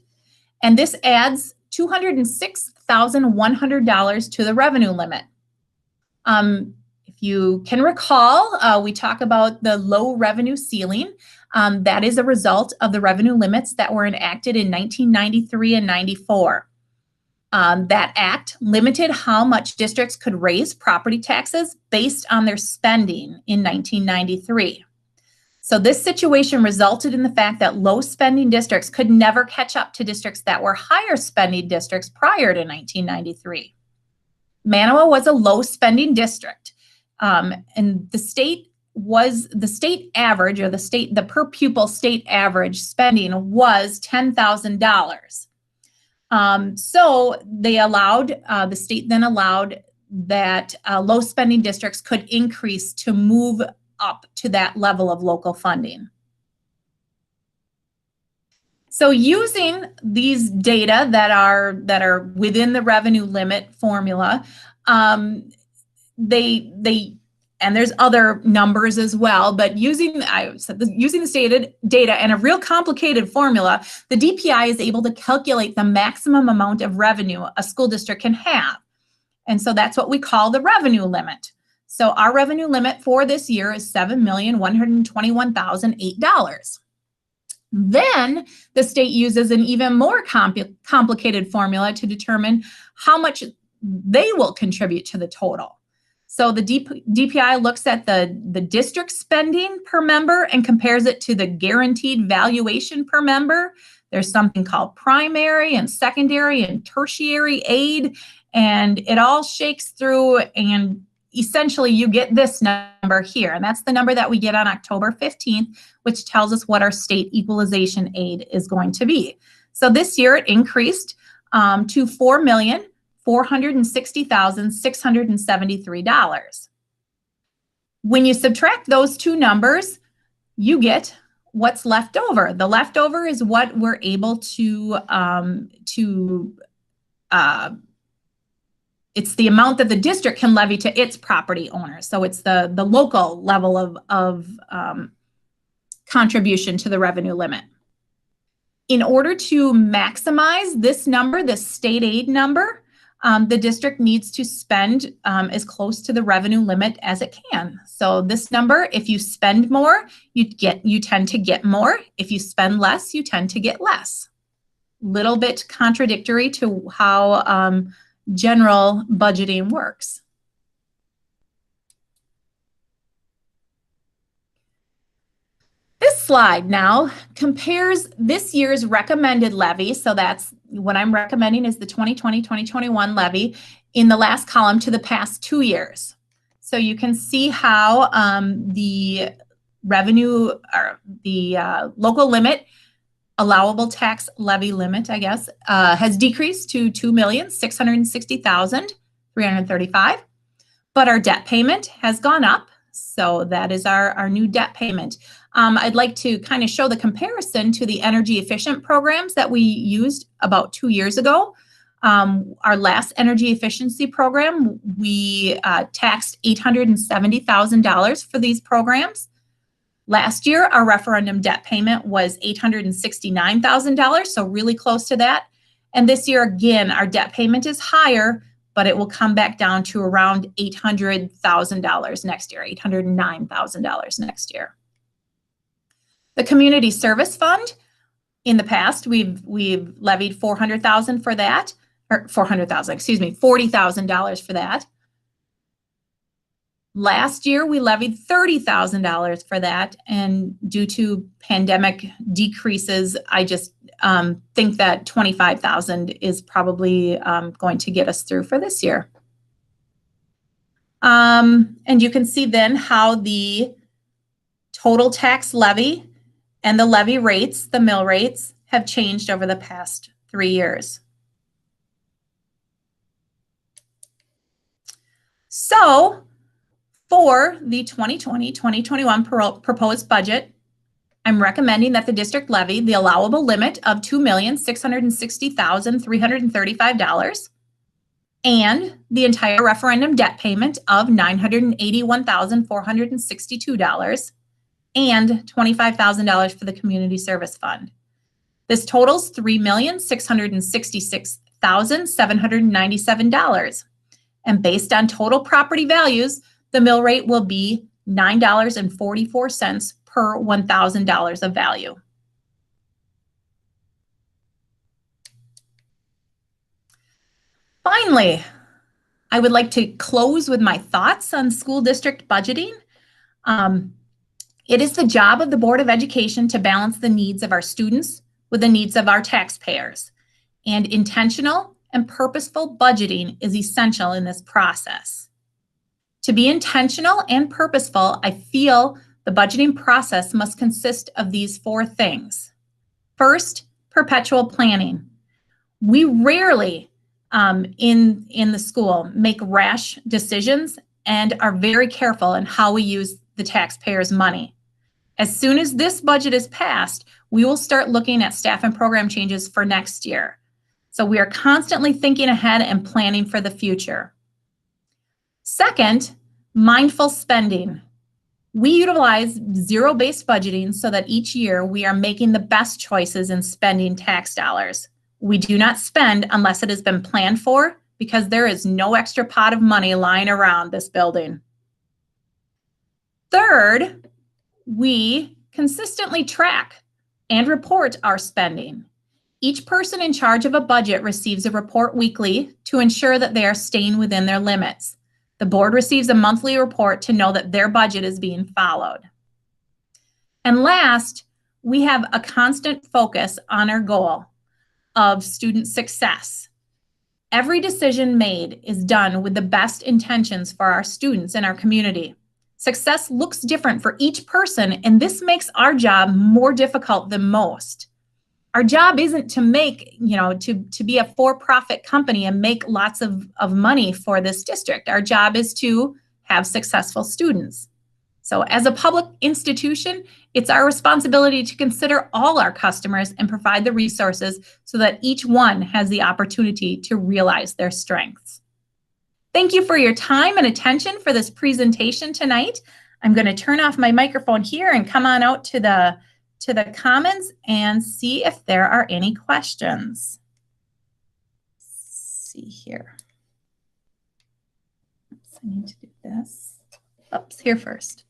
and this adds $206,100 to the revenue limit. If you can recall, we talk about the low revenue ceiling. That is a result of the revenue limits that were enacted in 1993 and 94. That act limited how much districts could raise property taxes based on their spending in 1993. So this situation resulted in the fact that low spending districts could never catch up to districts that were higher spending districts prior to 1993. Manawa was a low spending district, and the state average, or the per pupil state average spending was $10,000. So they allowed, the state then allowed that low spending districts could increase to move up to that level of local funding. So using these data that are within the revenue limit formula, and there's other numbers as well, but using the stated data and a real complicated formula, the DPI is able to calculate the maximum amount of revenue a school district can have. And so that's what we call the revenue limit. So our revenue limit for this year is $7,121,008. Then the state uses an even more complicated formula to determine how much they will contribute to the total. So the DPI looks at the district spending per member and compares it to the guaranteed valuation per member. There's something called primary and secondary and tertiary aid, and it all shakes through, and essentially you get this number here, and that's the number that we get on October 15th, which tells us what our state equalization aid is going to be. So this year it increased to $4,460,673. When you subtract those two numbers, you get what's left over. The leftover is what we're able to it's the amount that the district can levy to its property owners. So it's the local level of contribution to the revenue limit. In order to maximize this number, this state aid number, the district needs to spend as close to the revenue limit as it can. So this number, if you spend more, you tend to get more. If you spend less, you tend to get less. Little bit contradictory to how general budgeting works. This slide now compares this year's recommended levy, so that's what I'm recommending is the 2020-2021 levy, in the last column to the past 2 years. So you can see how the revenue, or the local limit, allowable tax levy limit, I guess, has decreased to $2,660,335, but our debt payment has gone up So that is our new debt payment. I'd like to kind of show the comparison to the energy efficient programs that we used about 2 years ago. Our last energy efficiency program, we taxed $870,000 for these programs. Last year, our referendum debt payment was $869,000, so really close to that. And this year, again, our debt payment is higher, but it will come back down to around $800,000 next year, $809,000 next year. The Community Service Fund, in the past, we've levied $400,000 for that, or $40,000 for that. Last year, we levied $30,000 for that, and due to pandemic decreases, I just think that $25,000 is probably going to get us through for this year. And you can see then how the total tax levy and the levy rates, the mill rates, have changed over the past 3 years. So, for the 2020-2021 proposed budget, I'm recommending that the district levy the allowable limit of $2,660,335 and the entire referendum debt payment of $981,462 and $25,000 for the Community Service Fund. This totals $3,666,797. And based on total property values, the mill rate will be $9.44 per $1,000 of value. Finally, I would like to close with my thoughts on school district budgeting. It is the job of the Board of Education to balance the needs of our students with the needs of our taxpayers. And intentional and purposeful budgeting is essential in this process. To be intentional and purposeful, I feel the budgeting process must consist of these 4 things. First, perpetual planning. We rarely in the school make rash decisions and are very careful in how we use the taxpayers' money. As soon as this budget is passed, we will start looking at staff and program changes for next year. So we are constantly thinking ahead and planning for the future. Second, mindful spending. We utilize zero-based budgeting so that each year we are making the best choices in spending tax dollars. We do not spend unless it has been planned for, because there is no extra pot of money lying around this building. Third, we consistently track and report our spending. Each person in charge of a budget receives a report weekly to ensure that they are staying within their limits. The board receives a monthly report to know that their budget is being followed. And last, we have a constant focus on our goal of student success. Every decision made is done with the best intentions for our students and our community. Success looks different for each person, and this makes our job more difficult than most. Our job isn't to make, to be a for-profit company and make lots of money for this district. Our job is to have successful students. So as a public institution, it's our responsibility to consider all our customers and provide the resources so that each one has the opportunity to realize their strengths. Thank you for your time and attention for this presentation tonight. I'm going to turn off my microphone here and come on out to the comments and see if there are any questions. Let's see here. Oops, I need to do this. Oops, here first.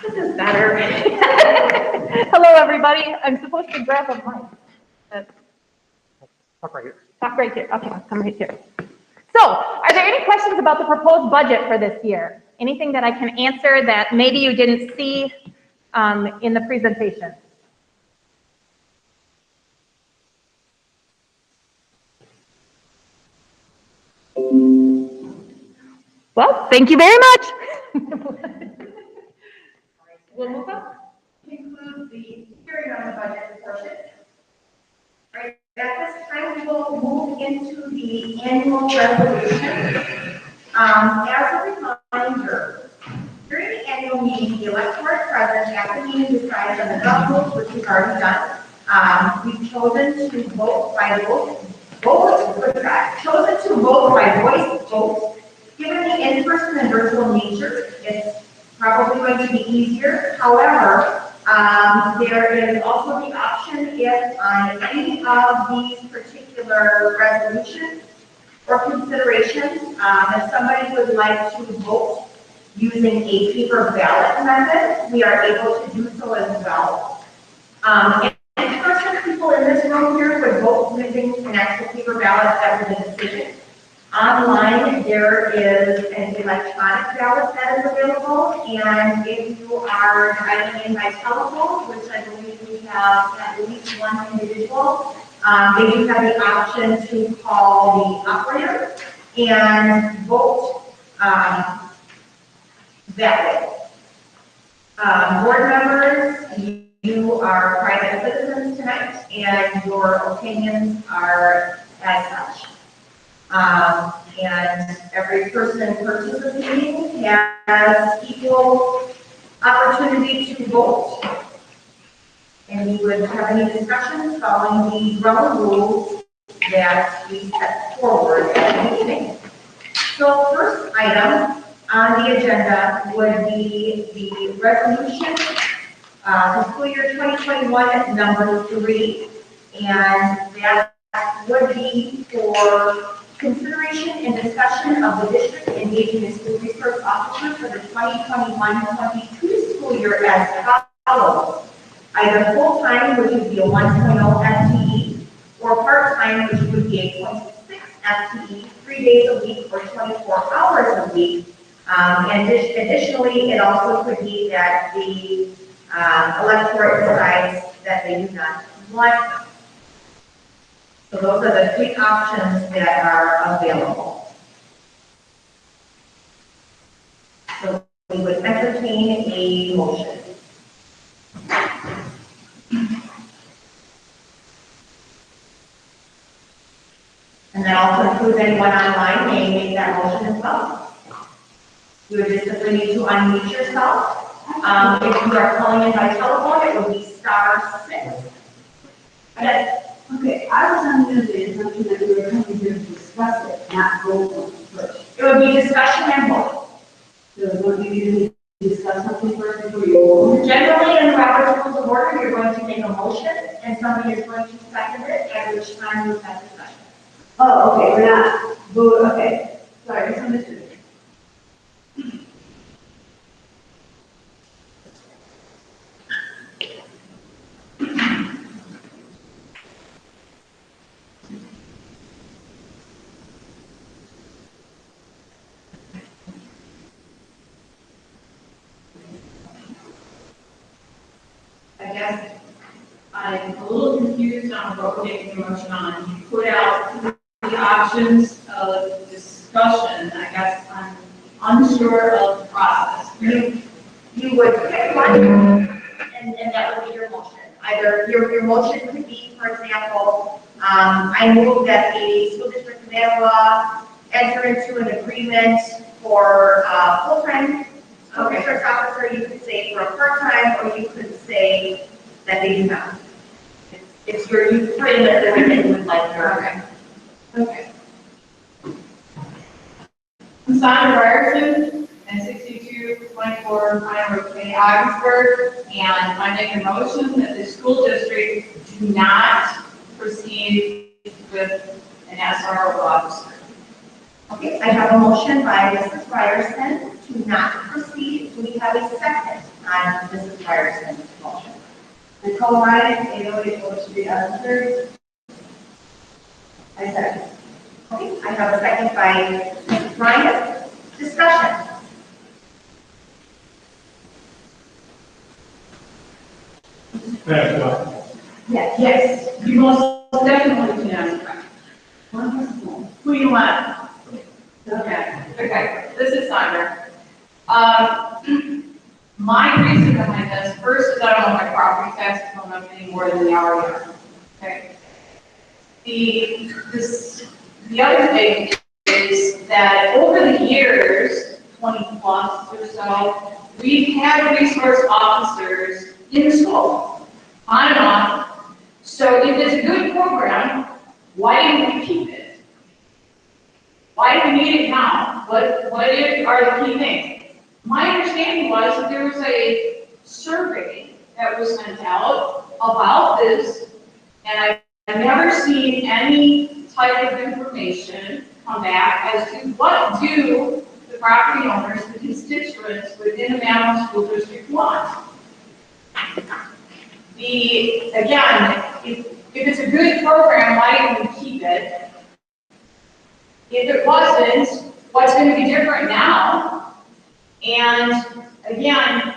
This is better. Hello, everybody. I'm supposed to grab a mic. Talk right here. Talk right here. Okay, I'll come right here. So, are there any questions about the proposed budget for this year? Anything that I can answer that maybe you didn't see in the presentation? Well, thank you very much. We'll move on. Conclude the hearing on the budget portion. All right, at this time, we will move into the annual resolution. As a reminder, during the annual meeting, the electorate present at the meeting decides on the government, which we've already done. We've chosen to vote by voice vote. Given the in-person and virtual nature, it's probably going to be easier. However, there is also the option if on any of these particular resolutions or considerations, if somebody would like to vote using a paper ballot method, we are able to do so as well. And person people in this room here would vote using an actual paper ballot that was a decision. Online, there is an electronic ballot that is available, and if you are dialing in by telephone, which I believe we have at least one individual, they do have the option to call the operator and vote that way. Board members, you are private citizens tonight, and your opinions are as such. And every person participating has equal opportunity to vote. And we would have any discussions following the ground rules that we set forward at the meeting. So first item on the agenda would be the resolution, fiscal year 2021 number 3, and that would be for consideration and discussion of the district engaging a school resource officer for the 2021-22 school year as follows. Either full-time, which would be a 1.0 FTE, or part-time, which would be a 0.6 FTE, 3 days a week or 24 hours a week. And additionally, it also could be that the electorate decides that they do not want them. So those are the 3 options that are available. So we would entertain a motion. And that also includes anyone online may make that motion as well. You would just simply need to unmute yourself. If you are calling in by telephone, it would be *6. Yes. Okay, I was under the assumption that we were coming here to discuss it, not vote on it first. It would be discussion and vote. So what do you discuss something first before you vote? Generally, in the Robert's Rules of Order, you're going to make a motion, and somebody is going to second it, at which time we have discussion. Oh, okay, we're not vote, okay. Sorry, misunderstood. I guess I'm a little confused on what we're making a motion on. You put out the options of discussion. I guess I'm unsure of the process. You would pick one, and that would be your motion. Either your motion could be, for example, I move that the school district of Manawha enter into an agreement for full-time school district officer. You could say for a part-time, or you could say that they do not. It's your, you frame it the way that you would like your. Okay. Okay. I'm Sandra Ryerson, and 6224 Pine Road, Augsburg, and I make a motion that the school district do not proceed with an SRO officer. Okay, I have a motion by Mrs. Ryerson to not proceed. Do we have a second on Mrs. Ryerson's motion? Nicole Ryan, AOA, votes to be answered. I second. Okay, I have a second by Mrs. Ryan. Discussion. Yes, you most definitely can ask. Who do you want? Okay, this is Sandra. My reason behind this, first is I don't want my property taxes going up any more than they already are. Okay. The other thing is that over the years, 20 plus or so, we've had resource officers in the school, on and off. So if it's a good program, why didn't we keep it? Why do we need it now? What are the key things? My understanding was that there was a survey that was sent out about this, and I've never seen any type of information come back as to what do the property owners, the constituents within the Manawha School District want. Again, if it's a good program, why didn't we keep it? If it wasn't, what's going to be different now? And again,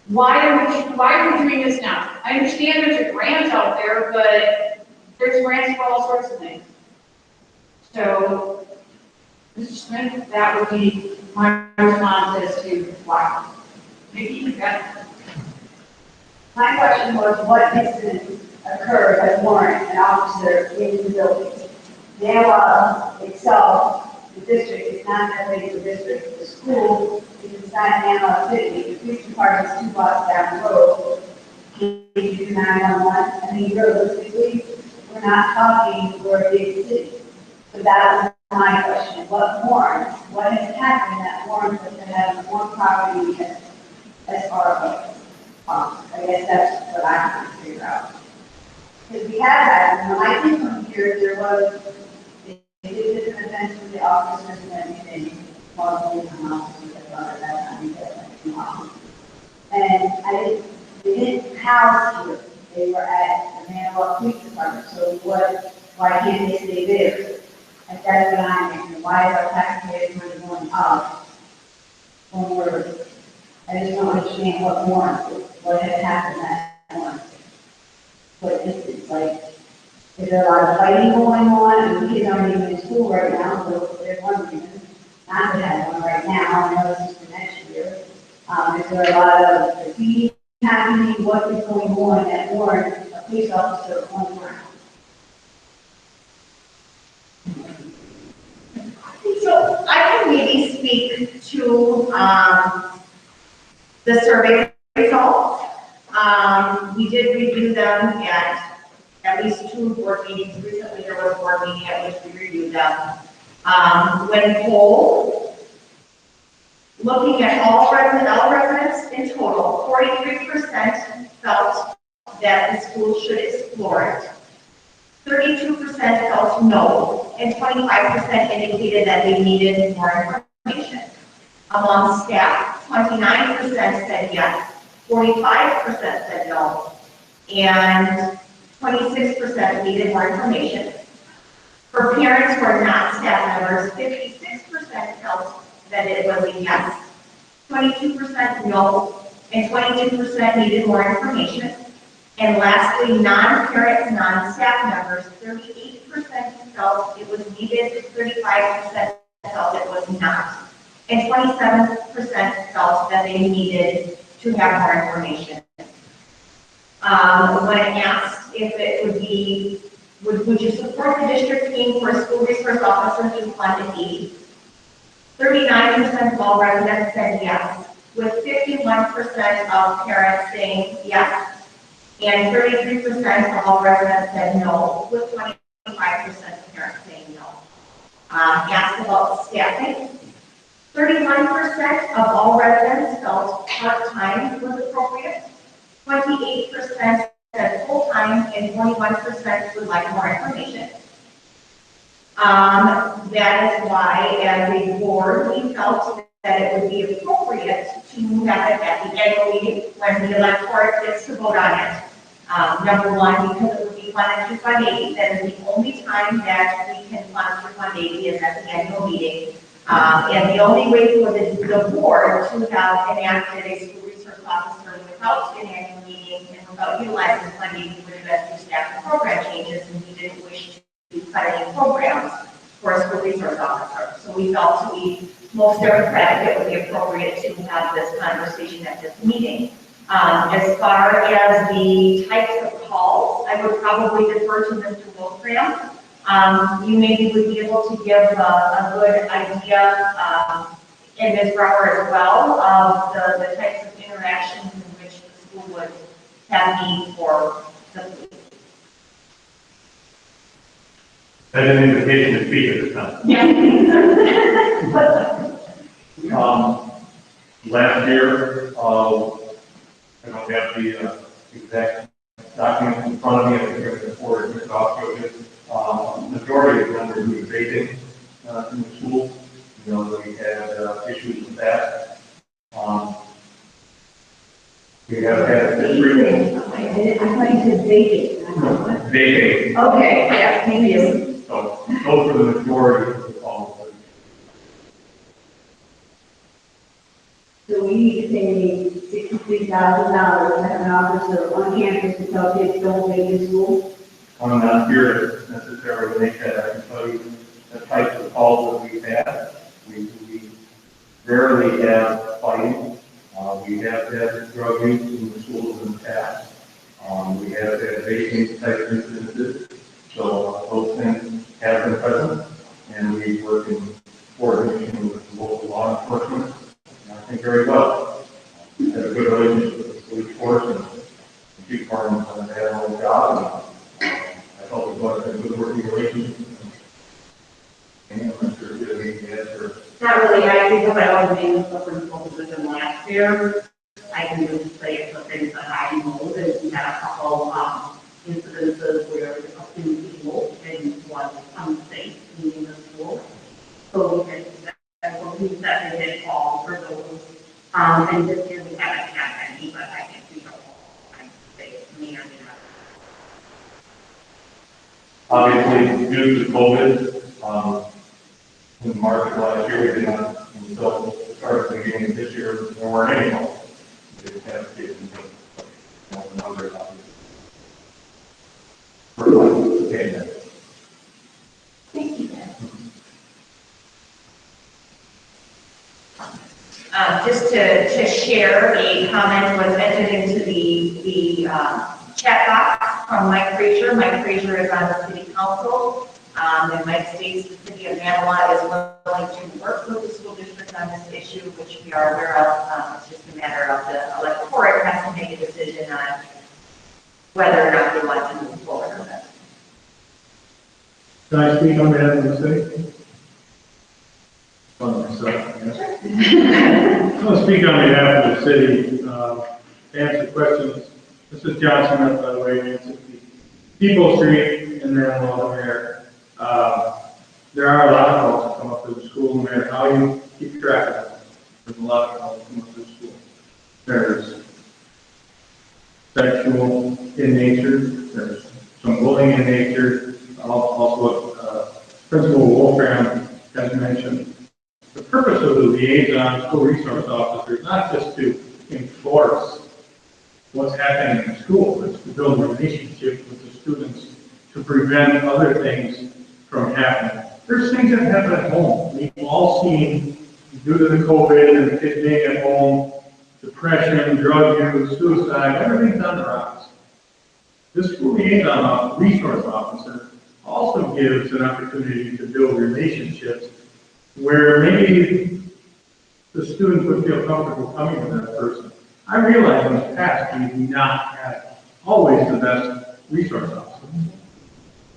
why are we doing this now? I understand there's a grant out there, but there's grants for all sorts of things. So, Mr. Smith, that would be my response as to why. Maybe you got. My question was, what incident occurred that warrant an officer in the building? Manawha itself, the district, is not affiliated with the district. The school is inside Manawha City. The police department is 2 blocks down the road. Can you do 911? I mean, realistically, we're not talking for a big city. So that was my question. What warrants? What has happened that warrants us to have more property as far as I guess that's what I'm trying to figure out. Because we have that, and I think from here there was, they did different events with the officers and everything, while they come out with the other that time, and they didn't house here. They were at the Manawha Police Department, so why can't they stay there? Like that's what I'm asking. Why is our taxpayers money going up when we're, I just don't understand what has happened that once. For instance, like, is there a lot of fighting going on? And the kids aren't even in school right now, so there's one reason not to have one right now. I know this is for next year. Is there a lot of graffiti happening? What is going on that warrants a police officer on the ground? So I can maybe speak to the survey results. We did review them at least 2 board meetings. Recently, there was a board meeting at which we reviewed them. When polled, looking at all residents in total, 43% felt that the school should explore it. 32% felt no, and 25% indicated that they needed more information. Among staff, 29% said yes, 45% said no, and 26% needed more information. For parents who are not staff members, 56% felt that it was a yes, 22% no, and 22% needed more information. And lastly, non-parents, non-staff members, 38% felt it was needed, 35% felt it was not, and 27% felt that they needed to have more information. When asked if it would be, would you support the district scheme for a school resource officer to fund aid? 39% of all residents said yes, with 51% of parents saying yes, and 33% of all residents said no, with 25% of parents saying no. Asked about staffing, 31% of all residents felt part-time was appropriate, 28% said full-time, and 21% would like more information. That is why, as a board, we felt that it would be appropriate to have it at the annual meeting when the electorate gets to vote on it. Number one, because it would be funded through Fund 80, that is the only time that we can fund through Fund 80 is at the annual meeting. And the only way for the board to have enacted a school resource officer without an annual meeting and without utilizing Fund 80 would have been through staff and program changes, and we didn't wish to cut any programs for a school resource officer. So we felt to be most democratic, it would be appropriate to have this conversation at this meeting. As far as the types of calls, I would probably defer to Mr. Wolfram. You maybe would be able to give a good idea, and Ms. Brower as well, of the types of interactions in which the school would have need for the police. That's an invitation to speak at this time. Last year, I don't have the exact documents in front of me, I think I'm going to forward Mr. Osgood. Majority of them were doing vaping in the schools. You know, we had issues with that. We have had history. I thought you said vacant. Vaping. Okay, yeah, thank you. So those were the majority of the calls. So we need to pay $63,000 to have an officer on campus to tell kids don't vape in school? I'm not here to necessarily make that. I can tell you the types of calls that we've had. We rarely have fighting. We have had drug use in the schools in the past. We have had vaping type incidences. So those things have been present, and we work in coordination with the local law enforcement. And I think very well. We have a good relationship with the police force, and the chief department has done an admirable job. And I felt it was a good working relationship. And I'm sure you're going to get for. Not really, I think I was in the principal position last year. I can just say it's the things that I know, that we had a couple, incidences where a few people didn't want to come safe in the school. So we that they did call for those, and this year we haven't had any, but I think we don't know, they may or may not. Obviously, due to COVID, in March of last year, we did not, until the start of the beginning of this year, there weren't any calls. We didn't have kids and the numbers, obviously. Okay. Thank you. Just to share, a comment was entered into the chat box from Mike Frazier. Mike Frazier is on the city council, and Mike states the city of Manawa is willing to work with the school district on this issue, which we are aware of. It's just a matter of the electorate has to make a decision on whether or not they want to move forward with it. Can I speak on behalf of the city? On myself, yes. I want to speak on behalf of the city, answer questions. This is John Smith, by the way, answer Depot Street in Maryland, there. There are a lot of calls that come up to the school, no matter how you keep track of them. There's a lot of calls that come up to the school. There's sexual in nature, there's some bullying in nature, also what Principal Wolfram has mentioned. The purpose of the liaison school resource officer is not just to enforce what's happening in the school, it's to build relationships with the students to prevent other things from happening. There's things that happen at home. We've all seen, due to the COVID and the kids being at home, depression, drug use, suicide, everything's on the rise. This school liaison resource officer also gives an opportunity to build relationships where maybe the students would feel comfortable coming to that person. I realize in the past we do not have always the best resource officer.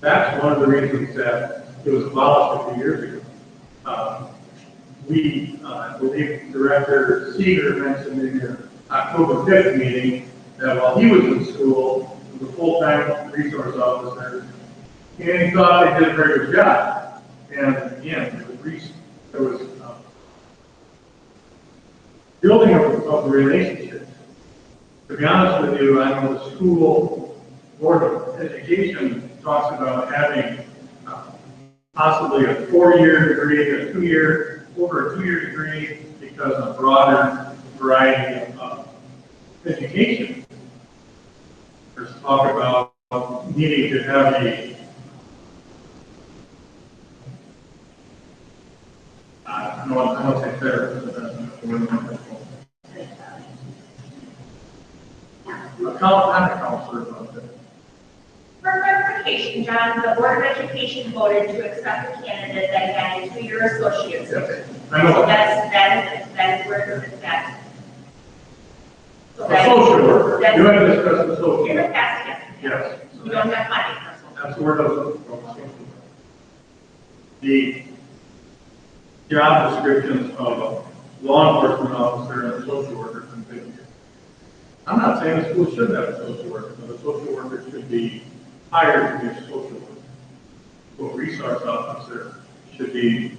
That's one of the reasons that it was abolished a few years ago. I believe Director Seeger mentioned in your October 5th meeting that while he was in school, he was a full-time resource officer, and he thought they did a very good job. And again, there was building of the relationship. To be honest with you, I know the school board of education talks about having possibly a 4-year degree, over a 2-year degree, because of broader variety of education. There's talk about needing to have I don't think therapist, but that's not the word I'm looking for. Not a counselor, but For clarification, John, the Board of Education voted to accept a candidate that had a 2-year associate's degree. I know. So that is where it's at. So a that- social worker. that's- You have discussed the social In the worker. past, yes. Yes. You don't have money for social. That's where those, the job descriptions of a law enforcement officer and a social worker can be. I'm not saying a school should have a social worker, but a social worker should be hired to be a social worker. So a resource officer should be,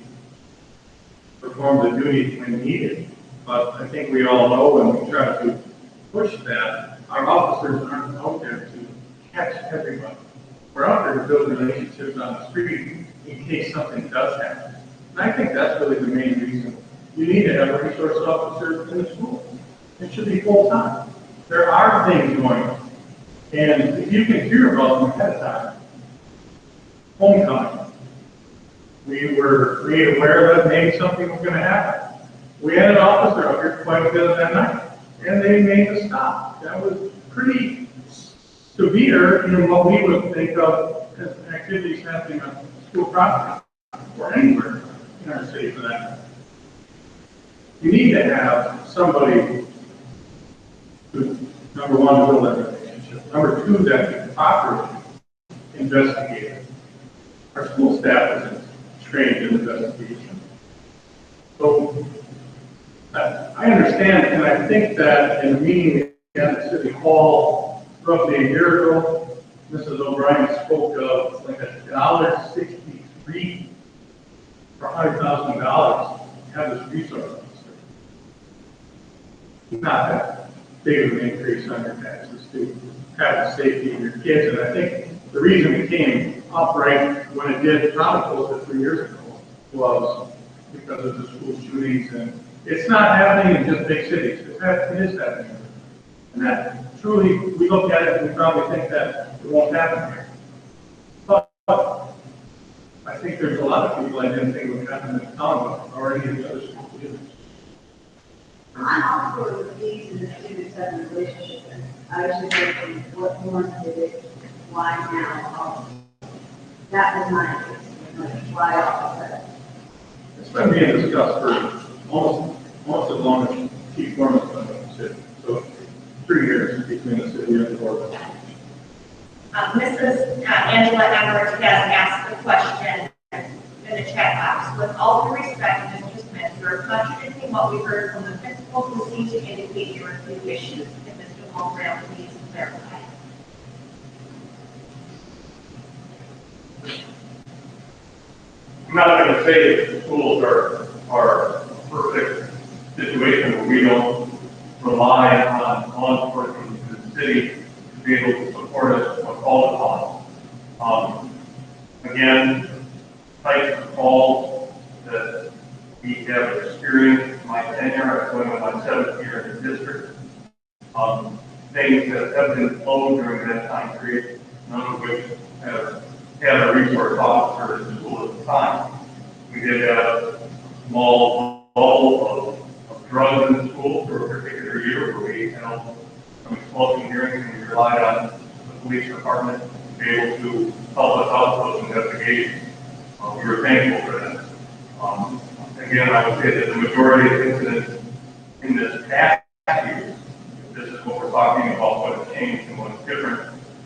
perform the duties when needed. But I think we all know when we try to push that, our officers aren't out there to catch everybody. We're out there to build relationships on the street in case something does happen. And I think that's really the main reason. You need to have a resource officer in the school. It should be full-time. There are things going on. And if you can hear about them ahead of time, homecoming, we were made aware that maybe something was going to happen. We had an officer up here quite a bit of that night, and they made us stop. That was pretty severe in what we would think of as activities happening on school property or anywhere in our city for that matter. You need to have somebody who, number one, to build that relationship. Number two, that can properly investigate it. Our school staff isn't trained in investigation. So I understand, and I think that in a meeting at City Hall roughly a year ago, Mrs. O'Brien spoke of like $1.63 for $100,000 to have this resource officer. Not that big of an increase on your taxes to have the safety of your kids, and I think the reason it came up right when it did, probably close to 3 years ago, was because of the school shootings, and it's not happening in just big cities. It is happening. And that truly, we look at it and we probably think that it won't happen here. But I think there's a lot of people I didn't think would happen in the town or any of the other school districts. I'm all for the fees and the students having a relationship. I was just thinking, what more did it, why now? That was my case, why all of that. It's been being discussed for almost as long as Chief Foreman's been in the city. So 3 years between the city and the board. Mrs. Angela Everett has asked the question in the chat box. With all due respect, Mr. Smith, you are contradicting what we heard from the principal who seemed to indicate there were few issues. Can Mr. Mulgrave please clarify? I'm not going to say that the schools are a perfect situation where we don't rely on law enforcement in the city to be able to support us when called upon. Again, types of calls that we have experienced in my tenure, I'm going on my 7th year in the district. Things that have been flowed during that time period, none of which have had a resource officer in the school at the time. We did have a small bubble of drugs in the school for a particular year where we held some explosion hearings and we relied on the police department to be able to help us out with those investigations. We were thankful for that. Again, I would say that the majority of incidents in this past year, this is what we're talking about, what has changed and what's different,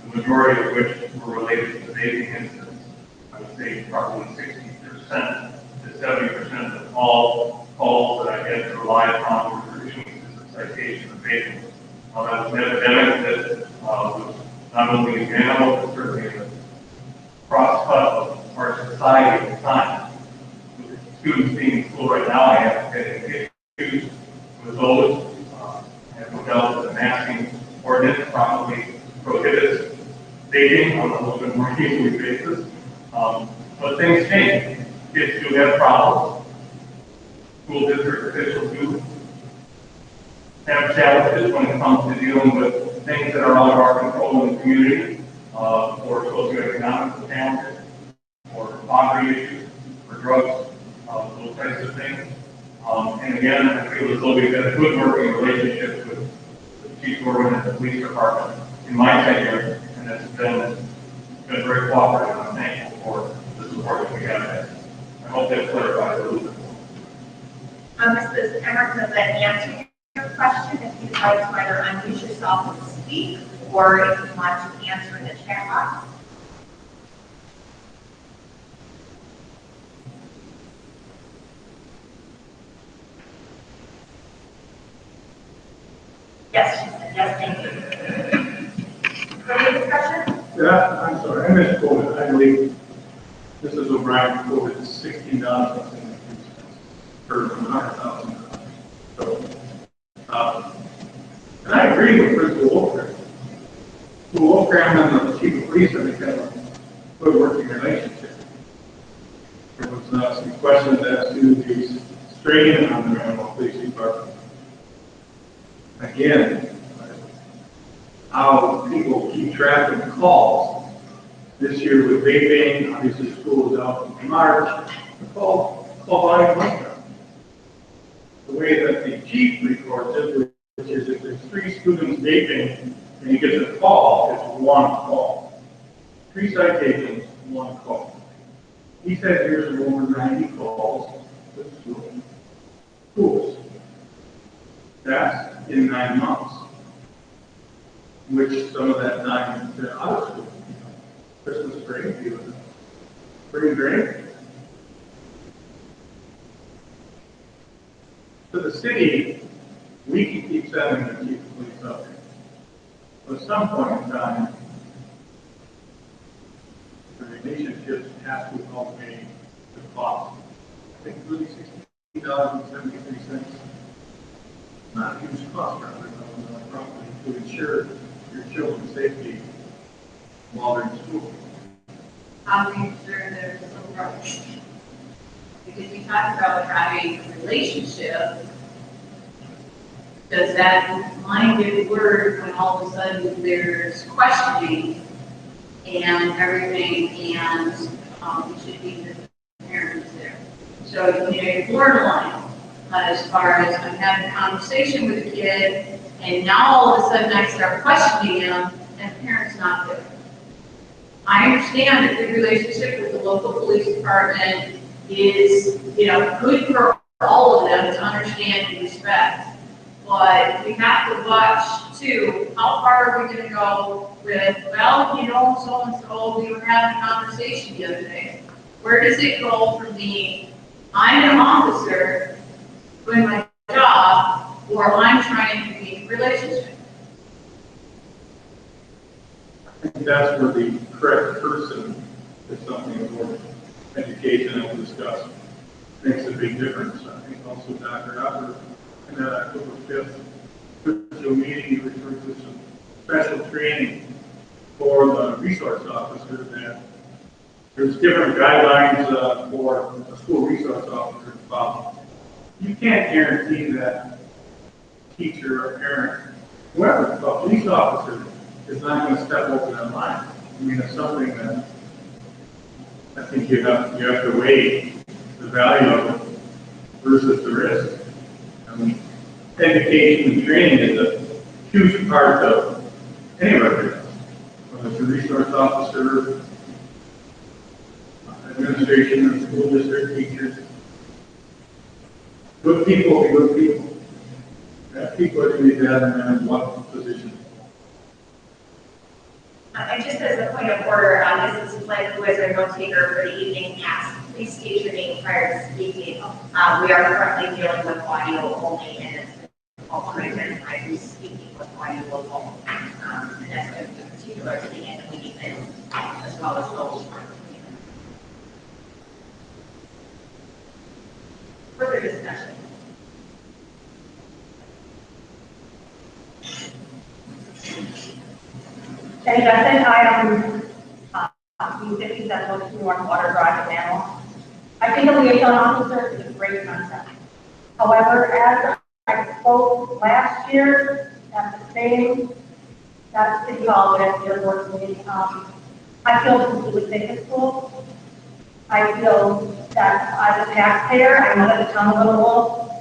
the majority of which were related to vaping incidents. I would say probably 60% to 70% of all calls that I had to rely upon were issuing a citation of vaping. That was an epidemic that was not only in general, but certainly in the cross-cut of our society at the time. With students being in school right now, I have had issues with those. I have no doubt that the masking ordinance probably prohibits vaping on a little bit more easily basis. But things change. Kids do have problems. School district officials do have challenges when it comes to dealing with things that are out of our control in the community, or socioeconomic challenges, or poverty issues, or drugs, those types of things. again, I feel as though we've got a good working relationship with Chief Gorman and the police department in my tenure, and it's been very cooperative. I'm thankful for the support that we have had. I hope that clarifies a little bit. Mrs. Emerson, does that answer your question? If you'd like to either unmute yourself and speak, or if you want to answer in the chat box. Yes, she said, yes, thank you. Further discussion? Yeah, I'm sorry, I missed COVID. I believe Mrs. O'Brien quoted $16 per $100,000. So, and I agree with Principal Wolfram. Wolfram and the chief of police, I think, have a good working relationship. There was some questions as to the strain on the Maryland Police Department. Again, how people keep track of calls. This year with vaping, obviously school is out in March, the call volume went down. The way that the chief records it, which is if there's 3 students vaping and he gets a call, it's 1 call. 3 citations, 1 call. He said there's over 90 calls with schools. That's in 9 months, which some of that time they're out of school. Christmas break, spring break. To the city, we can keep sending the chief of police up there. But at some point in time, the relationships have to outweigh the cost. I think it's really $16.73. Not a huge cost for $100,000 property to ensure your children's safety while they're in school. How do you ensure there's some growth? Because we talked about having a relationship. Does that line get word when all of a sudden there's questioning and everything, and it should be the parents there? So, you know, you're borderline as far as I'm having a conversation with a kid, and now all of a sudden I start questioning him, and the parent's not there. I understand that the relationship with the local police department is, you know, good for all of them to understand and respect. But we have to watch too, how far are we gonna go with, well, you know, so-and-so, we were having a conversation the other day. Where does it go from being, I'm an officer doing my job, or I'm trying to be in a relationship? I think that's where the correct person is something important. Education, as discussed, makes a big difference. I think also Dr. Upper, in that October 5th virtual meeting, he referred to some special training for the resource officer, that there's different guidelines for a school resource officer to follow. You can't guarantee that teacher or parent, whoever, a police officer, is not going to step over that line. I mean, it's something that I think you have to weigh the value of it versus the risk. I mean, education and training is a huge part of any record, whether it's a resource officer, administration, or school district teachers. Good people be good people. Bad people are going to be bad no matter what position. And just as a point of order, Mrs. Flynn, who is our note taker for the evening, asked, please state your name prior to speaking. We are currently dealing with audio only, and it's alternative I'm speaking with audio only. And that's a particular thing in the meeting, as well as those. Further discussion. Jenny Benson, I am U50 Central to North Water Drive in Animal. I think a liaison officer is a great concept. However, as I spoke last year at the same City Hall with your board meeting, I feel completely safe at school. I feel that as a taxpayer, I know that the town of Little Wolf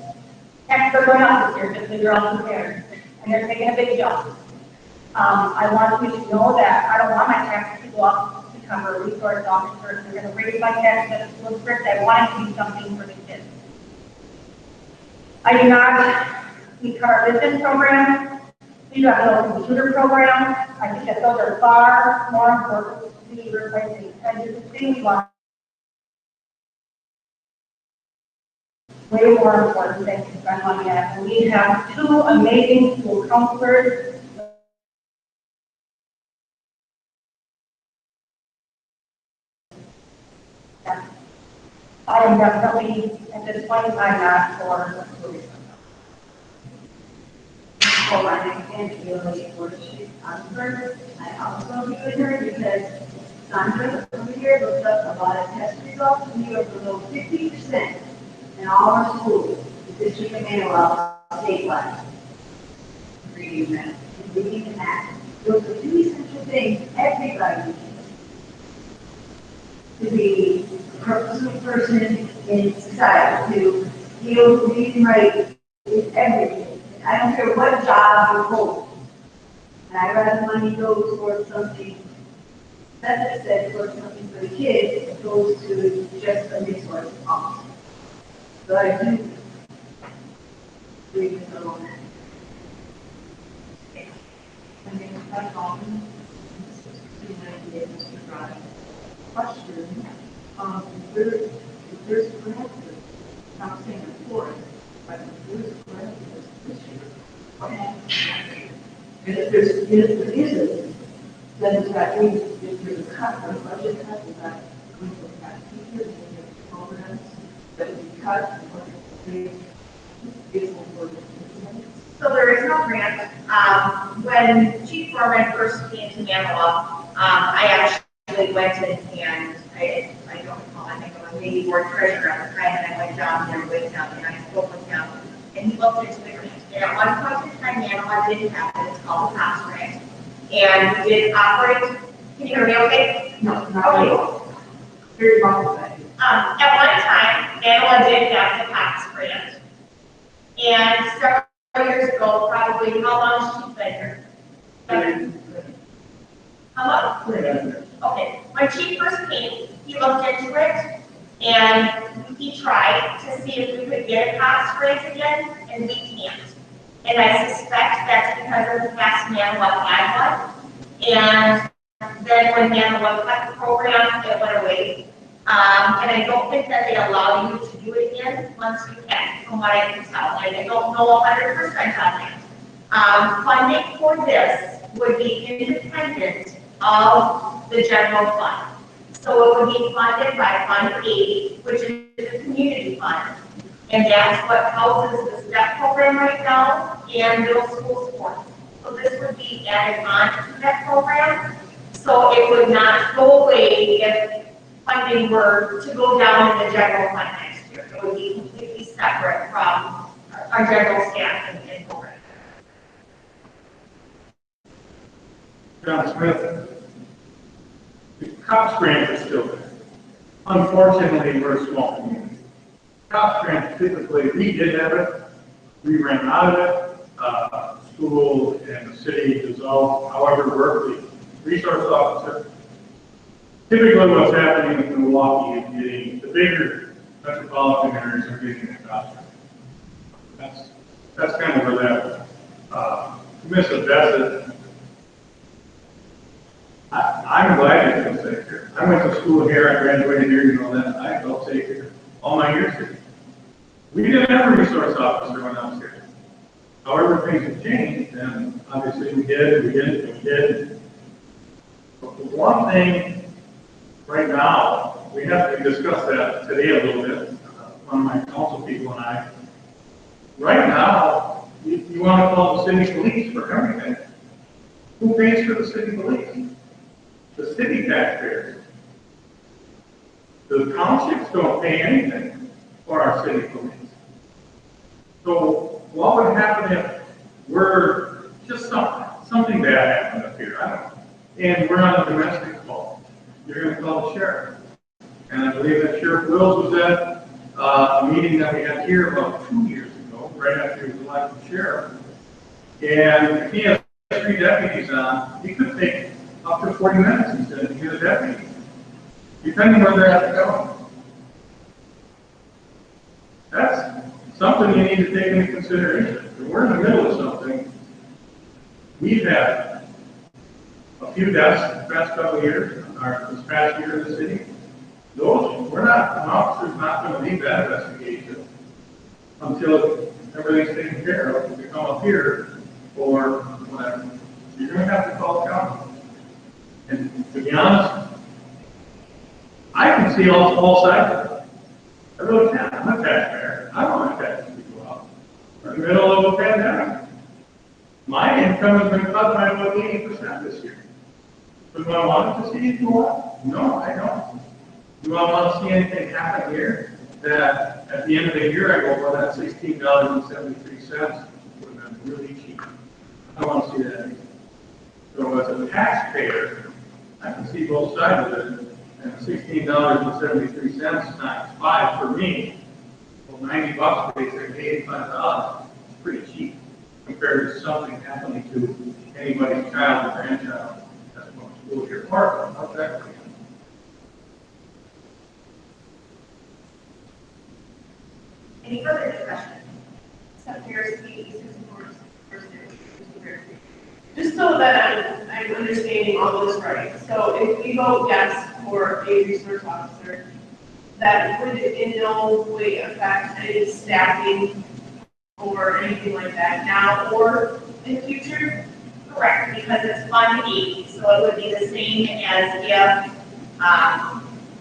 Taxes are going up this year, just so you're all prepared, and they're taking a big jump. I want you to know that I don't want my taxes to go up to cover resource officers. They're gonna raise my taxes at the school district. I want to do something for the kids. I do not need car business program. We do have no computer program. I think that those are far more important to be replacing. And just things like way more important things to spend money at. And we have two amazing school counselors. I am definitely, at this point, I'm not for school resource. So my name is Angela Worship Sandberg. I also be with her because Sandra over here looked up a lot of test results and you are below 50% in all our schools, the district of Manuel, statewide. Reading that, and reading and math. Those are two essential things everybody needs to be a purposeful person in society, to be able to read and write is everything. I don't care what job you hold. And I'd rather money goes towards something, that's said, towards something for the kids, as opposed to just a resource officer. So I do agree with her on that. My name is Pat Baldwin. Question, if there's parameters, I'm saying it for it, but if there's parameters this year, what happens? And if there isn't, then does that mean if there's a cut, or a budget cut, is that going to affect teachers and their programs that would be cut, or is for So there is no grant. When Chief Foreman first came to Manoa, I actually went in and I don't recall, I think it was maybe board treasurer at the time, and I went down there with him and I spoke with him, and he looked into the grant. And at one point in time, Manoa didn't have it, it's called the COPS grant. And we did operate, can you hear me okay? No, not really. Very wrong. At one time, Manoa did have the COPS grant. And several years ago, probably, how long has she been here? How long? Okay, when Chief first came, he looked into it, and he tried to see if we could get a COPS grant again, and we can't. And I suspect that's because of the past Manoa had one, and then when Manoa cut the program, it went away. And I don't think that they allow you to do it again once you can, from what I can tell, and I don't know 100% on that. Funding for this would be independent of the general fund. So it would be funded by Fund 8, which is the community fund. And that's what houses the STEP program right now and middle school sports. So this would be added on to that program. So it would not go away if funding were to go down in the general fund next year. It would be completely separate from our general staff and program. John Smith, the COPS grant is still there. Unfortunately, we're a small community. COPS grant typically, we did have it, we ran out of it, school and the city dissolved, however, we're the resource officer. Typically what's happening in Milwaukee is getting, the bigger metropolitan areas are getting the COPS grant. That's kind of where that, Mr. Bassett, I'm glad you're going to stay here. I went to school here, I graduated here, you know that, I felt safe here all my years here. We didn't have a resource officer when I was here. However, things have changed, and obviously we did. But the one thing right now, we have to discuss that today a little bit, one of my council people and I. Right now, you want to call the city police for everything. Who pays for the city police? The city taxpayers. The townships don't pay anything for our city police. So what would happen if we're just something bad happened up here? I don't know. And we're on a domestic call. You're going to call the sheriff. And I believe that Sheriff Wills was at a meeting that we had here about 2 years ago. right after he was elected sheriff. And if he has 3 deputies on, he could take up to 40 minutes instead of get a deputy, depending where they're at to go. That's something you need to take into consideration. If we're in the middle of something, we've had a few deaths the past couple of years, or this past year in the city. Those, an officer's not going to leave that investigation until everything's taken care of. If you come up here or whatever, you're going to have to call county. And to be honest, I can see all sides of it. I really can. I'm a taxpayer. I don't want to tax people out. We're in the middle of a pandemic. My income has been cut by about 80% this year. So do I want to see it go up? No, I don't. Do I want to see anything happen here that at the end of the year I go, well, that $16.73 would have been really cheap. I don't want to see that either. So as a taxpayer, I can see both sides of it. And $16.73 times 5 for me, well, $90 basically $85. It's pretty cheap compared to something happening to anybody's child or grandchild that's going to school here. Mark, how's that for you? Any further discussion? Just so that I'm understanding all this right. So if we vote yes for a resource officer, that would in no way affect any staffing or anything like that now or in the future? Correct, because it's Fund 8, so it would be the same as if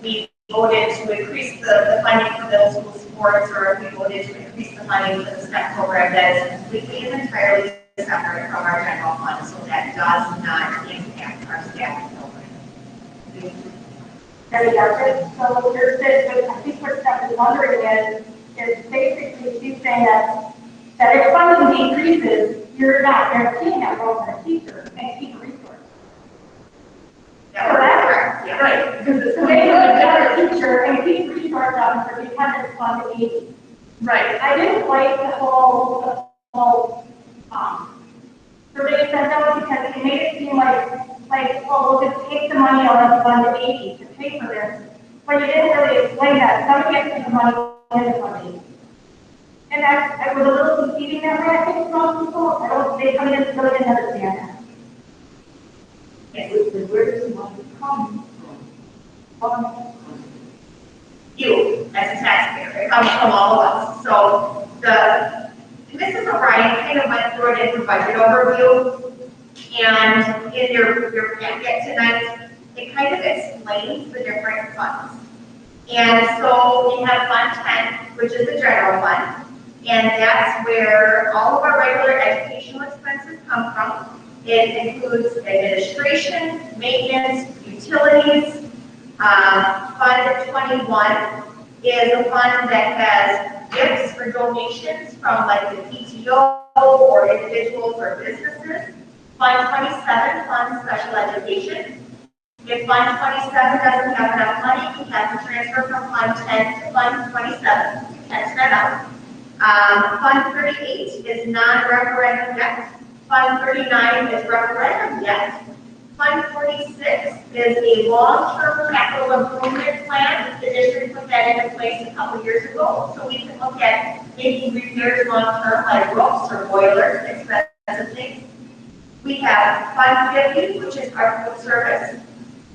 we voted to increase the funding for middle school sports, or if we voted to increase the funding for the STEP program. That is completely and entirely separate from our general fund, so that does not impact our staffing program. Very good. So there's this, I think what Steph is wondering is basically she's saying that if funding decreases, you're not guaranteeing that role for a teacher and keep a resource. That would be correct, yeah. Right, because it's So they would have a teacher and keep resource officer because it's Fund 80. right. I didn't like the whole survey sent out because it made it seem like, oh, we'll just take the money out of Fund 80 to pay for this. But you didn't really explain that. Somebody has to put the money into Fund 80. And I was a little confusing that way, I think, for most people. I don't, they really didn't understand that. Yes. Where does the money come from? You, as a taxpayer, it comes from all of us. So Mrs. O'Brien kind of went through it in her budget overview, and in your packet tonight, it kind of explains the different funds. And so we have Fund 10, which is the general fund, and that's where all of our regular educational expenses come from. It includes administration, maintenance, utilities. Fund 21 is a fund that has gifts for donations from like the PTO or individuals or businesses. Fund 27 funds special education. If Fund 27 doesn't have enough money, we have to transfer from Fund 10 to Fund 27 to catch that up. Fund 38 is non-referendum debt. Fund 39 is referendum debt. Fund 46 is a long-term capital improvement plan. The district put that into place a couple years ago, so we can look at maybe repairs long-term like roofs or boilers, expensive things. We have Fund 50, which is our food service.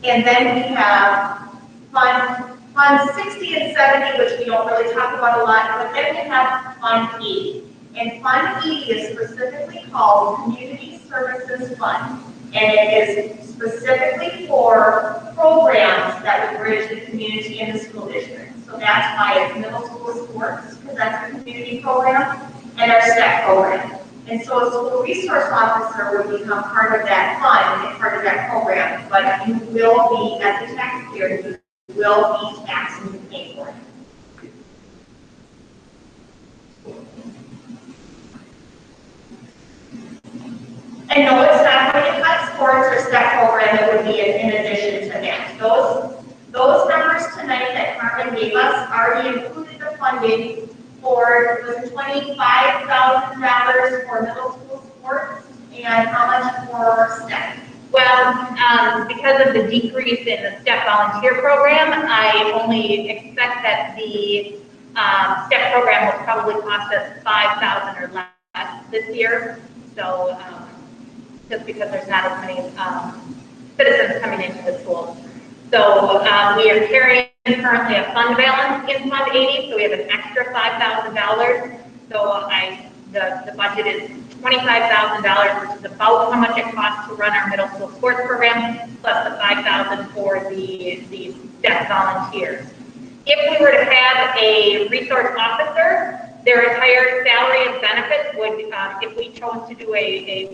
And then we have Fund 60 and 70, which we don't really talk about a lot, but then we have Fund 80. And Fund 80 is specifically called Community Services Fund. And it is specifically for programs that would bridge the community and the school district. So that's why it's middle school sports, because that's a community program, and our STEP program. And so a school resource officer would become part of that fund and part of that program, but you will be, as a taxpayer, you will be taxed and paid for it. And no, it's not going to cut sports or STEP program, it would be in addition to that. Those numbers tonight that Carmen gave us already included the funding for, was it $25,000 for middle school sports, and how much for STEM? Well, because of the decrease in the STEP volunteer program, I only expect that the STEP program will probably cost us $5,000 or less this year. So just because there's not as many citizens coming into the school. So we are carrying currently a fund balance in Fund 80, so we have an extra $5,000. So the budget is $25,000, which is about how much it costs to run our middle school sports program, plus the $5,000 for the STEP volunteers. If we were to have a resource officer, their entire salary and benefits would, if we chose to do a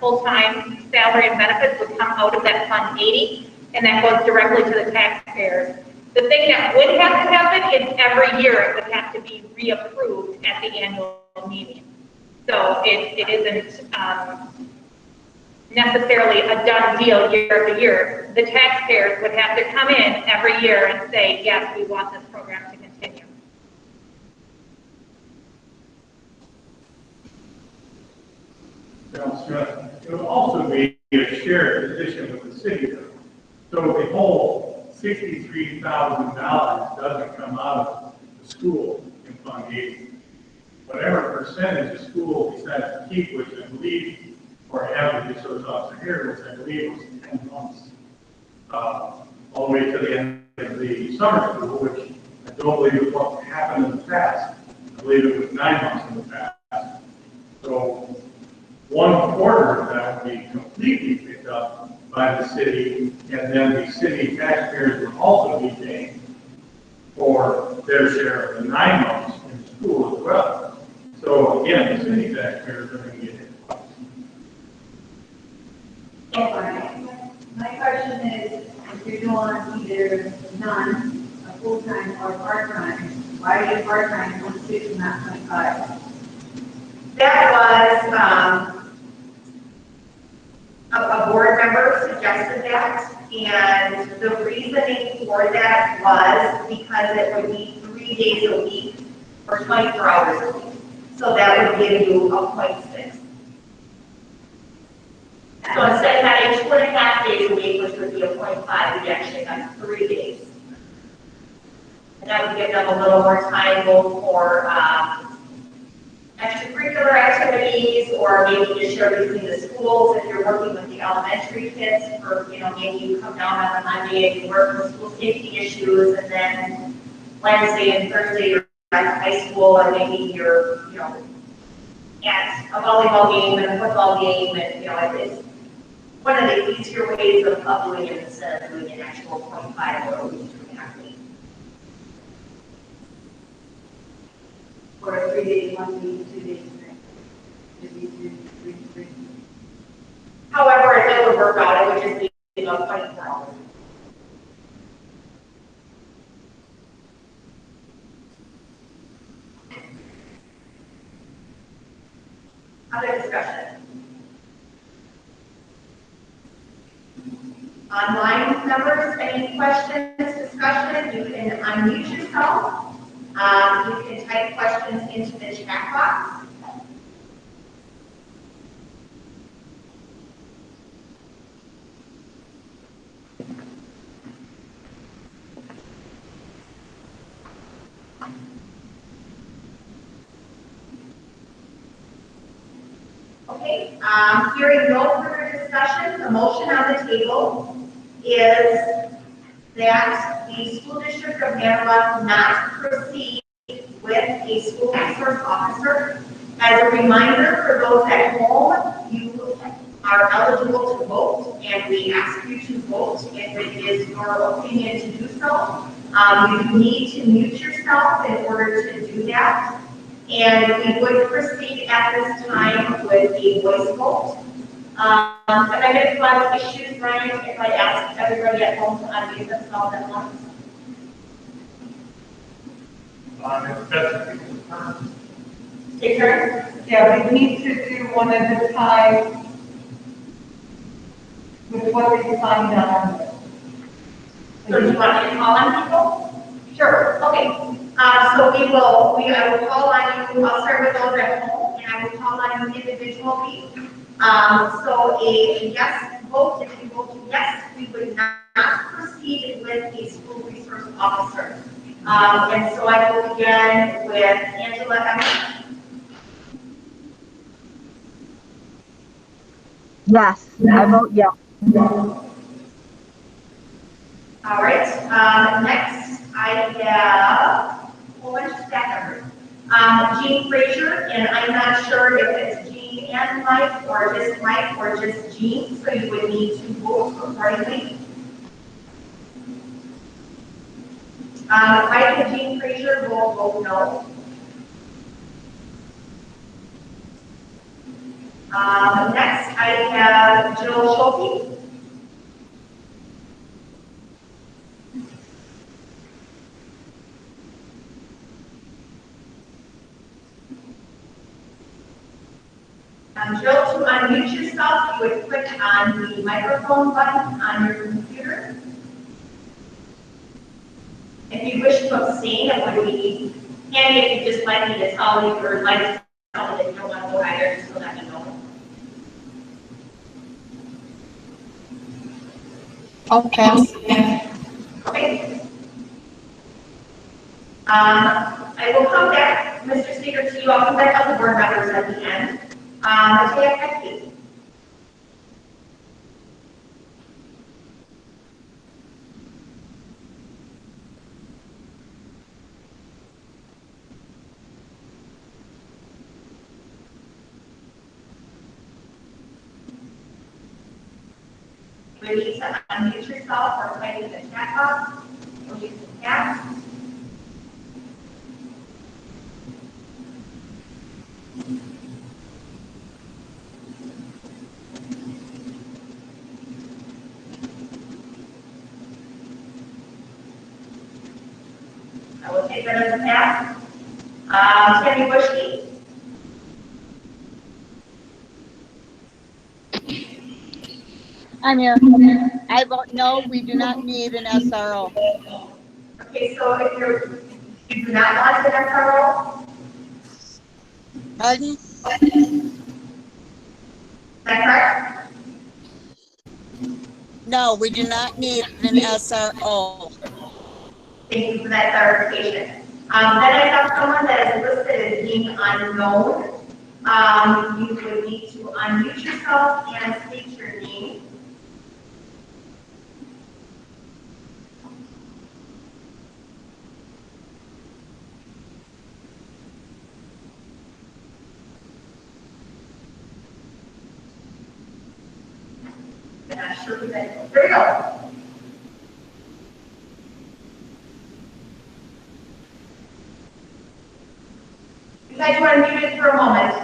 full-time salary and benefits, would come out of that Fund 80, and that goes directly to the taxpayers. The thing that would have to happen is every year it would have to be reapproved at the annual meeting. So it isn't necessarily a done deal year after year. The taxpayers would have to come in every year and say, yes, we want this program to continue. It will also be a shared position with the city. So the whole $63,000 doesn't come out of the school in Fund 80. Whatever percentage the school decides to keep, which I believe, or have the resource officer here, which I believe was 10 months, all the way to the end of the summer school, which I don't believe is what happened in the past. I believe it was 9 months in the past. So 1/4 of that would be completely picked up by the city, and then the city taxpayers would also be paying for their share of the 9 months in school as well. So again, the city taxpayers are going to get hit. My question is, if you're doing either none, a full-time or part-time, why are you part-time 26 and not 25? That was, a board member suggested that, and the reasoning for that was because it would be 3 days a week or 24 hours a week. So that would give you a 0.6. So instead of having 2.5 days a week, which would be a 0.5, we actually have 3 days. And that would give them a little more time both for extracurricular activities, or maybe to share between the schools if you're working with the elementary kids, for, maybe you come down on a Monday and you work with school safety issues, and then Wednesday and Thursday you're at the high school, or maybe you're, at a volleyball game and a football game, and, it's one of the easier ways of doing it instead of doing an actual 0.5 or a week, 2.5 weeks. Or 3 days, 1 week, 2 days, 3. However, if it would work out, it would just be about 24 hours. Other discussion? Online members, any questions, discussion? You can unmute yourself. You can type questions into the chat box. Okay, hearing no further discussion, the motion on the table is that the school district of Manawha not proceed with a school resource officer. As a reminder for those at home, you are eligible to vote, and we ask you to vote if it is your opinion to do so. You need to mute yourself in order to do that. And we would proceed at this time with a voice vote. Am I going to cause issues, Ryan, if I ask everybody at home to unmute themselves at once? Take turns? Yeah, we need to do one at a time with what they signed on. So do you want me to call on people? Sure, okay. So I will call on you, I'll start with those at home, and I will call on you individually. So a yes vote, if you vote yes, we would not proceed with a school resource officer. And so I will begin with Angela Emmett. Yes, I vote yes. All right, next I have a whole bunch of staff members. Jean Frazier, and I'm not sure if it's Jean and Mike, or just Jean, so you would need to vote accordingly. Mike and Jean Frazier will vote no. Next I have Jill Schulte. Jill, to unmute yourself, you would click on the microphone button on your computer. If you wish to abstain, it would be handy if you just like me to tell me, or like to tell me that you don't want to vote either, just so let me know. Okay. Okay. I will come back, Mr. Speaker, to you. I'll come back up to board members at the end. Please. We need to unmute yourself or type in the chat box or use the chat. I will take that as a pass. Tammy Bushke. I'm here. I vote no, we do not need an SRO. Okay, so if you do not want an SRO, Pardon? is that correct? No, we do not need an SRO. Thank you for that clarification. Then I have someone that is listed as being unknown. You would need to unmute yourself and state your name. I'm not sure who that is. There we go. You guys want to mute it for a moment.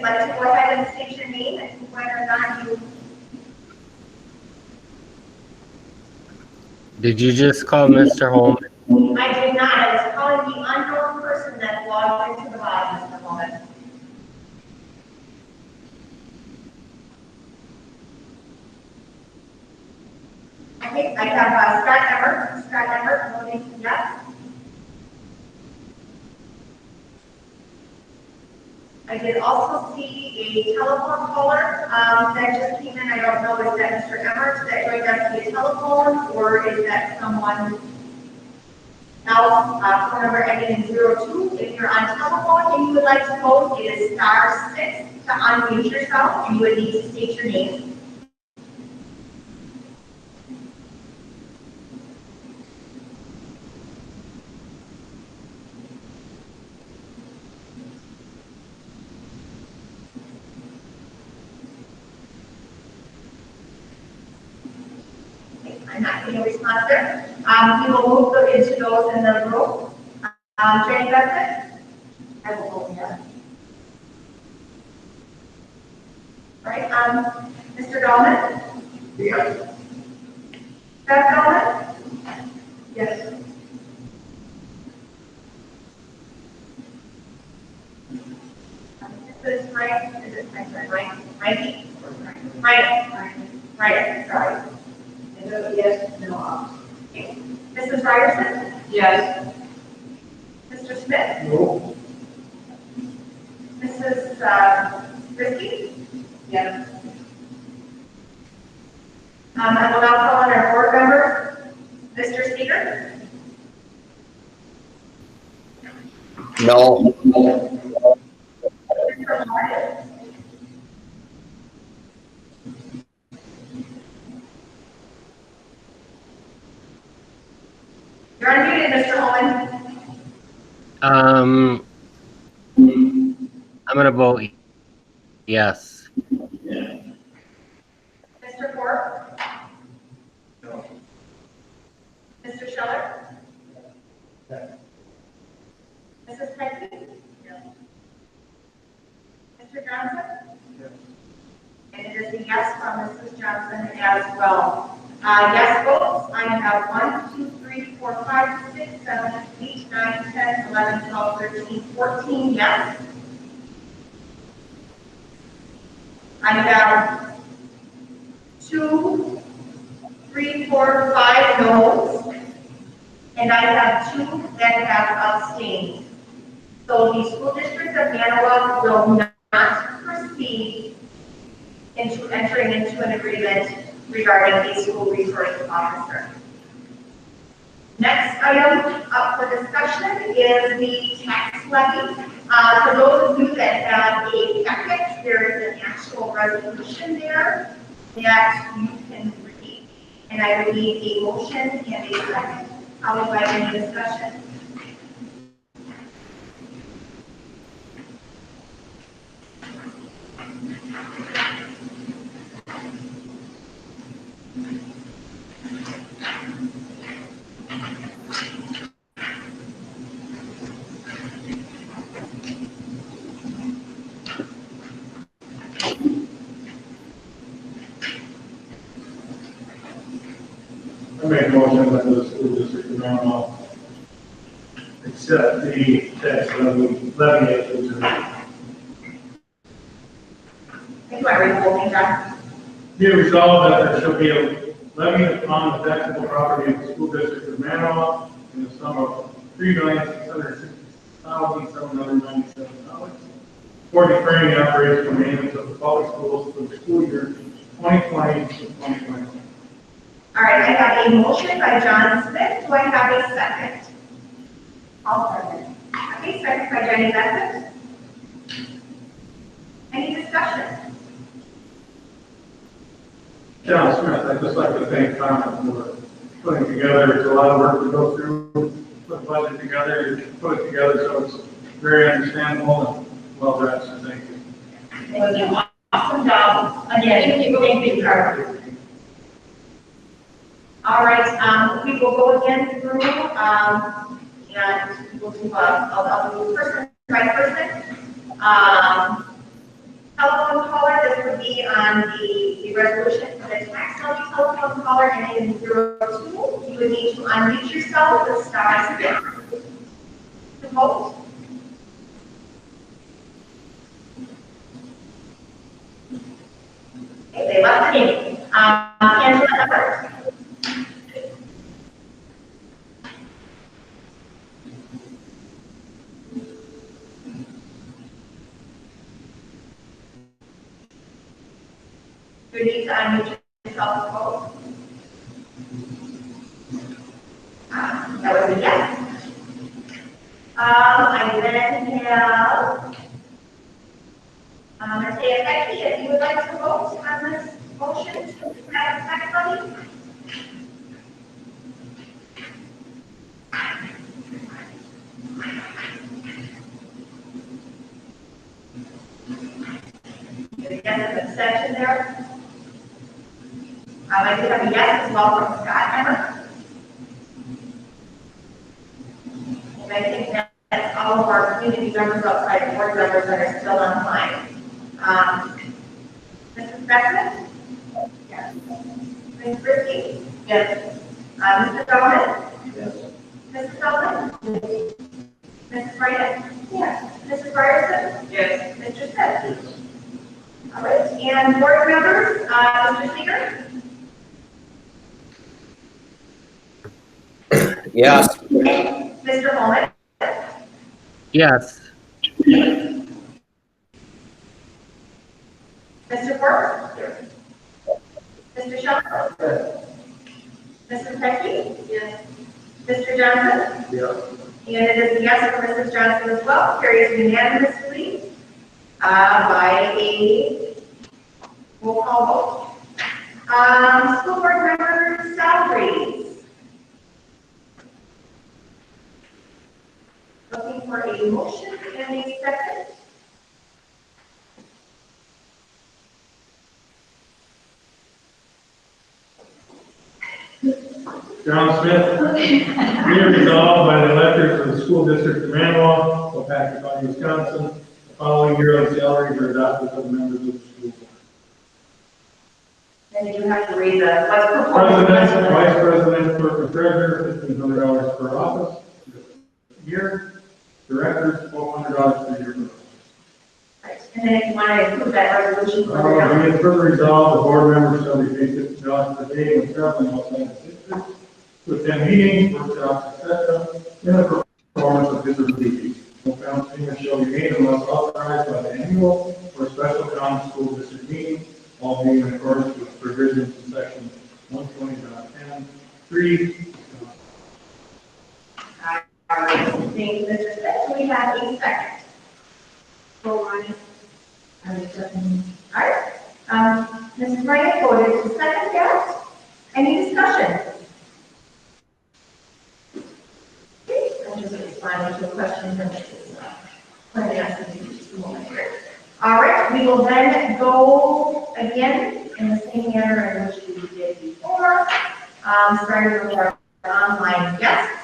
Let's go ahead and state your name and whether or not you. Did you just call Mr. Holmes? I did not. I was calling the unknown person that logged into the bottom at the moment. Okay, I have Scott Emmer. Scott Emmer, voting yes. I did also see a telephone caller that just came in. I don't know, is that Mr. Emmer that joined us via telephone, or is that someone else? Phone number ending in 02. If you're on telephone and you would like to vote, it is *6 to unmute yourself, and you would need to state your name. I'm not getting a response there. We will move into those in the room. Jenny Besson? I will vote yes. All right, Mr. Dahlman? Yes. Beth Dahlman? Yes. Mrs. Frank, is it, I'm sorry, Frankie? Right, sorry. And vote yes, no opposite. Okay. Mrs. Ryerson? Yes. Mr. Smith? No. Mrs. Risky? Yes. I will now call on our board members. Mr. Speaker? No. Mr. Martin? You're unmuted, Mr. Holman. I'm gonna vote yes. Mr. Ford? No. Mr. Scheller? Mrs. Franklin? Mr. Johnson? And it is a yes from Mrs. Johnson as well. Yes votes, I have 1, 2, 3, 4, 5, 6, 7, 8, 9, 10, 11, 12, 13, 14 yes. I have 2, 3, 4, 5 no's, and I have 2 that have abstained. So the school district of Manawa will not proceed into entering into an agreement regarding the school resource officer. Next item up for discussion is the tax levy. For those of you that have a packet, there is an actual resolution there that you can read. And I would need a motion and a second, followed by any discussion. I make a motion that the school district of Manawa accept the tax levy as presented. Do I read the whole thing, John? Be it resolved that there shall be a levy upon the taxable property of the school district of Manawa in the sum of $3,660,797 for deferring the operation and maintenance of the public schools for the school year 2020 to 2021. All right, I have a motion by John Smith. Do I have a second? I'll second. Okay, second by Jenny Beckett. Any discussion? John Smith, I'd just like to thank Tom for putting together, it's a lot of work to go through, put the budget together, put it together so it's very understandable and well drafted. Thank you. It was an awesome job. Again, thank you, Carter. All right, we will go again through, and we'll do, I'll do person by person. Telephone caller, this would be on the resolution for the tax levy telephone caller, and in 02, you would need to unmute yourself with star 6 to vote. Okay, they left the meeting. Angela Everett. You need to unmute yourself to vote. That was a yes. I then have, let's say, Becky, if you would like to vote on this motion to add tax levy. Yes, an abstention there. I do have a yes as well from Scott Emmer. And I think that's all of our community members outside board members that are still online. Mrs. Beckman? Yes. Ms. Risky? Yes. Mr. Dolan? Yes. Mrs. Dolan? Mrs. Bryan? Yes. Mrs. Ryerson? Yes. Mr. Smith? All right, and board members, Mr. Seeger? Yes. Mr. Holman? Yes. Mr. Forbes? Mr. Shelton? Mrs. Pecky? Yes. Mr. Johnson? Yes. And it is a yes for Mrs. Johnson as well, carries unanimously by a roll call vote. School board member salaries. Looking for a motion and a second. John Smith, be it resolved by the electors of the school district of Manuel, Waupaca County, Wisconsin, the following yearly salaries are adopted for the members of the school board. Then you have to read the what's proposed. President, vice president, clerk, and treasurer, $1,500 per office year. Directors, $1,200 per year. Right. And then if you want to include that resolution. Be it further resolved, the board members shall be paid $50 per day when traveling outside the district to attend meetings, workshops, etc., in the performance of his or her duties. No payment shall be made unless authorized by the annual or special county school district meeting, all being in accordance with provisions in section 120.10, 3. All right, thank you, Mr. Smith. We have a second. Go on. All right. Mrs. Bryant voted to second that. Any discussion? Okay, I'm just responding to a question from Mrs. Let me ask you just a moment here. All right, we will then go again in the same manner in which we did before. Starting with our online guests.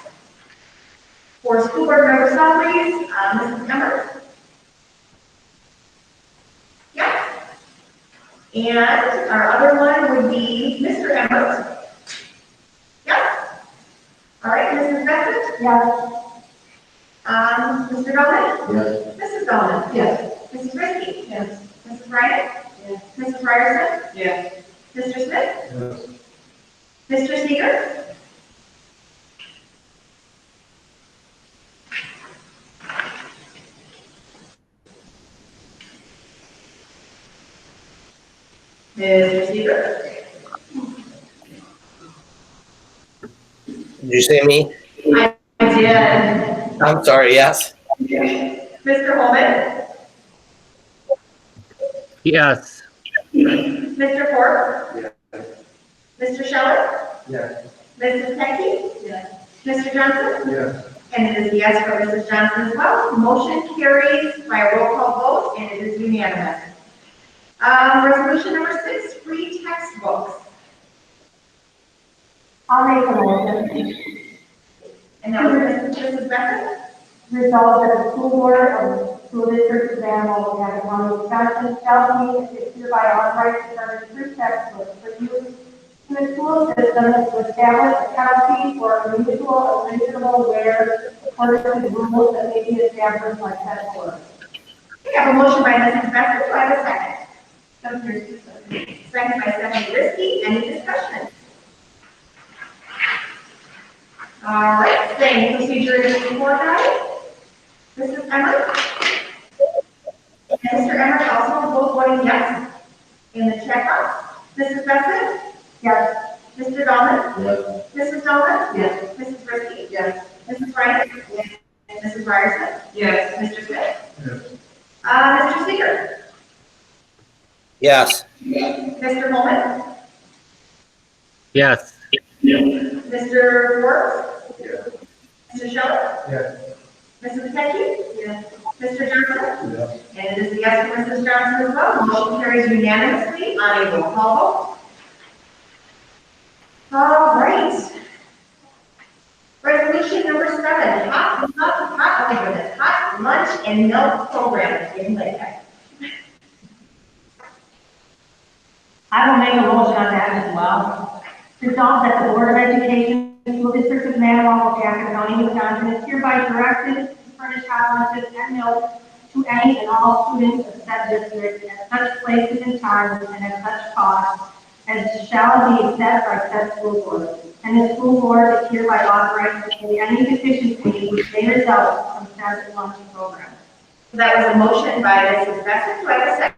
For school board member salaries, Mrs. Emmert? Yes. And our other one would be Mr. Emmert? Yes. All right, Mrs. Beckett? Yes. Mr. Dolman? Yes. Mrs. Dolman? Yes. Mrs. Riskey? Yes. Mrs. Bryant? Yes. Mrs. Ryerson? Yes. Mr. Smith? Yes. Mr. Seeger? Mr. Seeger? Did you say me? I did. I'm sorry, yes. Mr. Holman? Yes. Mr. Forbes? Yes. Mr. Scheller? Yes. Mrs. Pecky? Yes. Mr. Johnson? Yes. And it is a yes for Mrs. Johnson as well. Motion carries by a roll call vote, and it is unanimous. Resolution number 6, free textbooks. I'll make a motion. And that was Mrs. Beckett. Resolved that the school board of the school district of Animal Waupaca County, Wisconsin shall be and is hereby authorized to furnish free textbooks for use in the school system to establish a penalty for unusual or reasonable wear according to the rules that may be established by such board. We have a motion by Mrs. Beckett. Do I have a second? Second by Stephanie Risky. Any discussion? All right, same procedure as before, guys. Mrs. Emmert? And Mr. Emmert also both voting yes in the check box. Mrs. Beckett? Yes. Mr. Dahlman? Yes. Mrs. Dahlman? Yes. Mrs. Risky? Yes. Mrs. Bryant? Yes. Mrs. Ryerson? Yes. Mr. Smith? Yes. Mr. Seeger? Yes. Mr. Holman? Yes. Mr. Forbes? Yes. Mr. Scheller? Yes. Mrs. Pecky? Yes. Mr. Johnson? Yes. And it is a yes for Mrs. Johnson as well. Motion carries unanimously on a roll call vote. All right. Resolution number 7, hot lunch and milk program in Lake. I will make a motion on that as well. Resolved that the Board of Education, School District of Manuel, Waupaca County, Wisconsin is hereby directed furnish hot lunches and milk to any and all students of said district at such places and times and at such cost as shall be set by said school board. And the school board is hereby authorized to pay any deficiency which may result from said lunch program. So that was a motion by Mrs. Beckman. Do I have a second?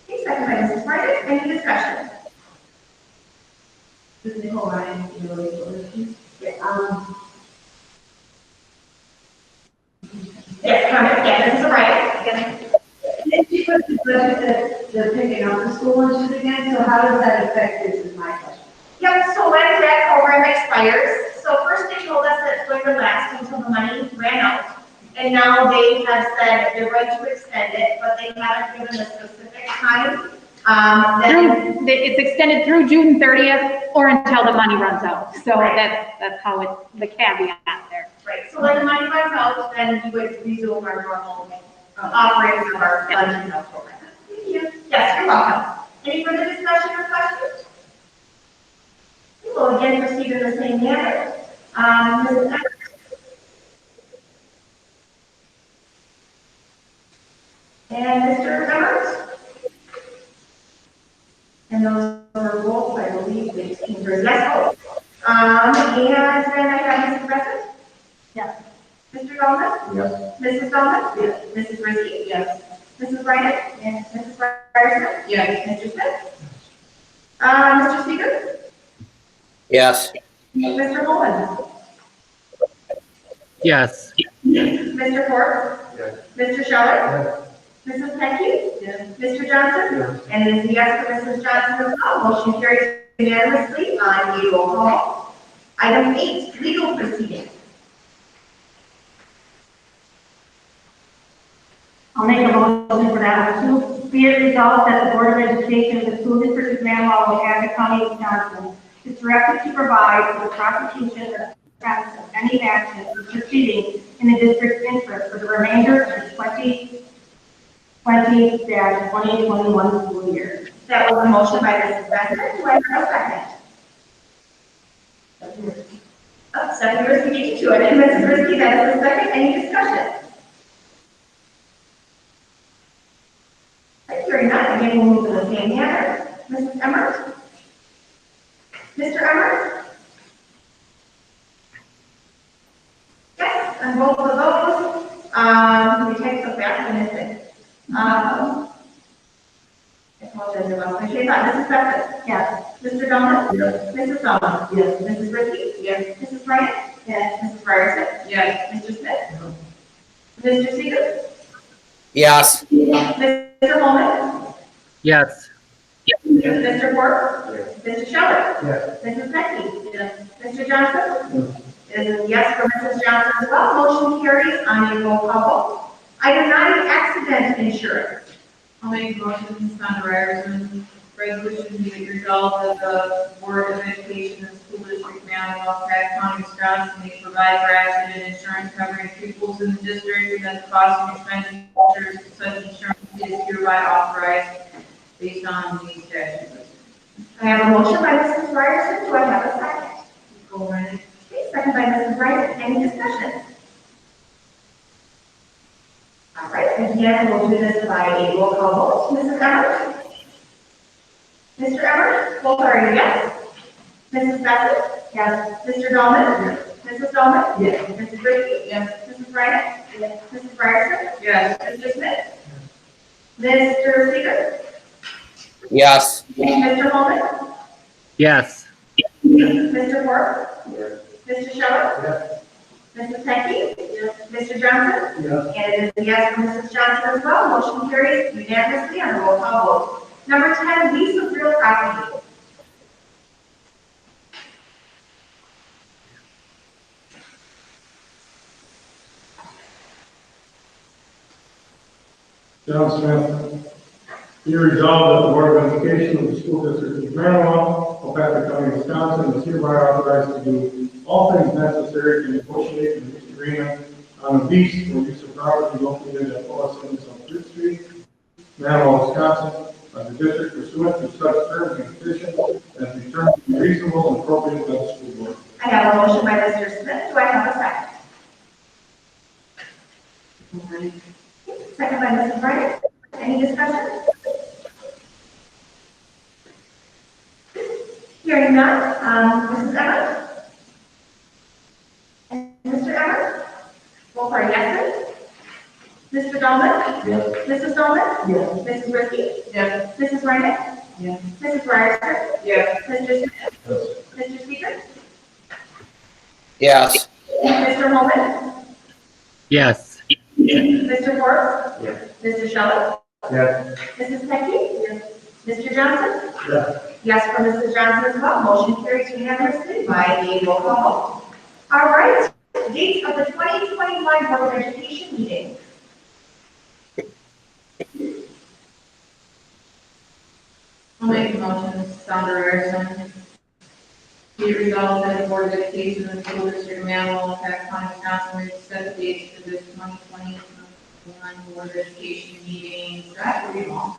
Okay, second by Mrs. Martin. Any discussion? This is Nicole Ryan, you know, Yes, comment. Yes, Mrs. O'Brien. Did she put the budget that they're picking up the school lunches again, so how does that affect this is my question. Yep, so when that program expires, so first they told us that it's going to last until the money ran out. And now they have said they're going to extend it, but they haven't given a specific time. It's extended through June 30th or until the money runs out. So that's how it's the caveat there. Right, so when the money runs out, then we would resume our normal operating of our lunch and milk program. Thank you. Yes, you're welcome. Any further discussion or questions? We will again proceed in the same manner. Mrs. Evans? And Mr. Emmert? And those are roll, I believe, they came for yes vote. And then I have Mrs. Besson? Yes. Mr. Dolman? Yes. Mrs. Dolman? Yes. Mrs. Rizzi? Yes. Mrs. Ryan? Yes. Mrs. Ryerson? Yes. Mr. Smith? Mr. Speaker? Yes. Mr. Holman? Yes. Mr. Ford? Yes. Mr. Scheller? Mrs. Pecky? Yes. Mr. Johnson? Yes. And it is a yes for Mrs. Johnson as well. Motion carries unanimously on a roll call. Item 8, legal proceedings. I'll make a motion for that one too. Be it resolved that the Board of Education of the School District of Manawha, Watauga County, Wisconsin, is directed to provide for the prosecution or defense of any action or proceeding in the district's interest for the remainder of the 2020-2021 school year. That was a motion by Mrs. Beckman. Do I have a second? Oh, second, Rizzi beat you to it. And Mrs. Rizzi, that is a second. Any discussion? Hearing none, again, we'll move in the same manner. Mrs. Emmert? Mr. Emmert? Yes, on both of those. We take the back and it's I apologize, I lost my train of thought. Mrs. Beckman? Yes. Mr. Dolman? Yes. Mrs. Dolman? Yes. Mrs. Rizzi? Yes. Mrs. Ryan? Yes. Mrs. Ryerson? Yes. Mr. Smith? Mr. Seeger? Yes. Mr. Holman? Yes. Mr. Ford? Yes. Mr. Scheller? Yes. Mrs. Pecky? Yes. Mr. Johnson? It is a yes for Mrs. Johnson as well. Motion carries on a roll call vote. Item 9, accident insurance. I'll make a motion to suspend Ryerson resolution be resolved that the Board of Education of the School District Manawha, Pratt County, Wisconsin, may provide for accident insurance covering pupils in the district, and that the cost and expenditures of such insurance is hereby authorized based on these statutes. I have a motion by Mrs. Ryerson. Do I have a second? Go right. Okay, second by Mrs. Ryerson. Any discussion? All right, again, we'll do this by a roll call vote. Mrs. Emmert? Mr. Emmert? Both are yes. Mrs. Beckman? Yes. Mr. Dolman? Yes. Mrs. Dolman? Yes. Mrs. Rizzi? Yes. Mrs. Ryan? Yes. Mrs. Ryerson? Yes. Mr. Smith? Mr. Seeger? Yes. Mr. Holman? Yes. Mr. Ford? Yes. Mr. Scheller? Yes. Mrs. Pecky? Yes. Mr. Johnson? Yes. And it is a yes for Mrs. Johnson as well. Motion carries unanimously on a roll call vote. Number 10, lease of real property. John Smith. Be resolved that the Board of Education of the School District of Manawha, Watauga County, Wisconsin, is hereby authorized to do all things necessary to negotiate a lease agreement on a lease for use of property located at OSM on 3rd Street, Manawha, Wisconsin, by the district pursuant to such terms and conditions as determined to be reasonable and appropriate by the school board. I have a motion by Mr. Smith. Do I have a second? Second by Mrs. Bryant. Any discussion? Hearing none, Mrs. Emmer? And Mr. Emmer? Both are yeses. Mr. Dahlman? Yes. Mrs. Dahlman? Yes. Mrs. Ricky? Yes. Mrs. Reinick? Yes. Mrs. Ryerson? Yes. Mr. Smith? Mr. Speaker? Yes. Mr. Holman? Yes. Mr. Forbes? Yes. Mr. Scheller? Yes. Mrs. Pecky? Yes. Mr. Johnson? Yes. Yes, for Mrs. Johnson as well. Motion carries unanimously by a roll call vote. All right, dates of the 2021 Board of Education meeting. I'll make a motion, Sandra Ryerson. Be it resolved that the Board of Education of the School District of Manawha, Pack County, Wisconsin, will set the dates for this 2021 Board of Education meeting. Is that pretty long?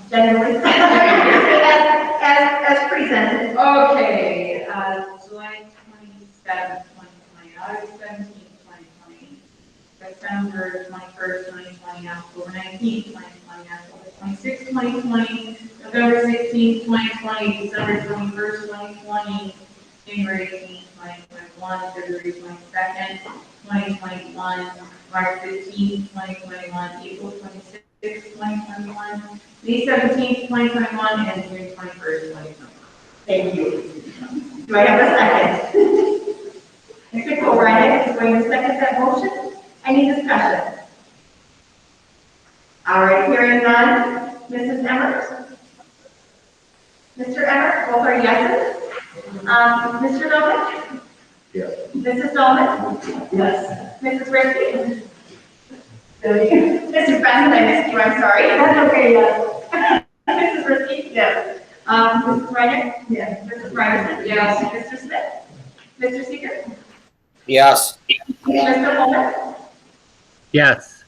Generally, as presented. Okay, July 27th, 2020, August 17th, 2020, September 21st, 2020, October 19th, 2020, October 26th, 2020, November 16th, 2020, December 21st, 2020, January 18th, 2021, February 22nd, 2021, March 15th, 2021, April 26th, 2021, May 17th, 2021, and June 21st, 2021. Thank you. Do I have a second? Mr. Colruyt is going to second that motion. Any discussion? All right, hearing none. Mrs. Emmert? Mr. Emmert, both are yeses. Mr. Dahlman? Yes. Mrs. Dahlman? Yes. Mrs. Ricky? Mrs. Benson, I missed you, I'm sorry. That's okay, yes. Mrs. Ricky? Yes. Mrs. Reinick? Yes. Mrs. Ryerson? Yes. Mr. Smith? Mr. Seeger? Yes. Mr. Holman? Yes.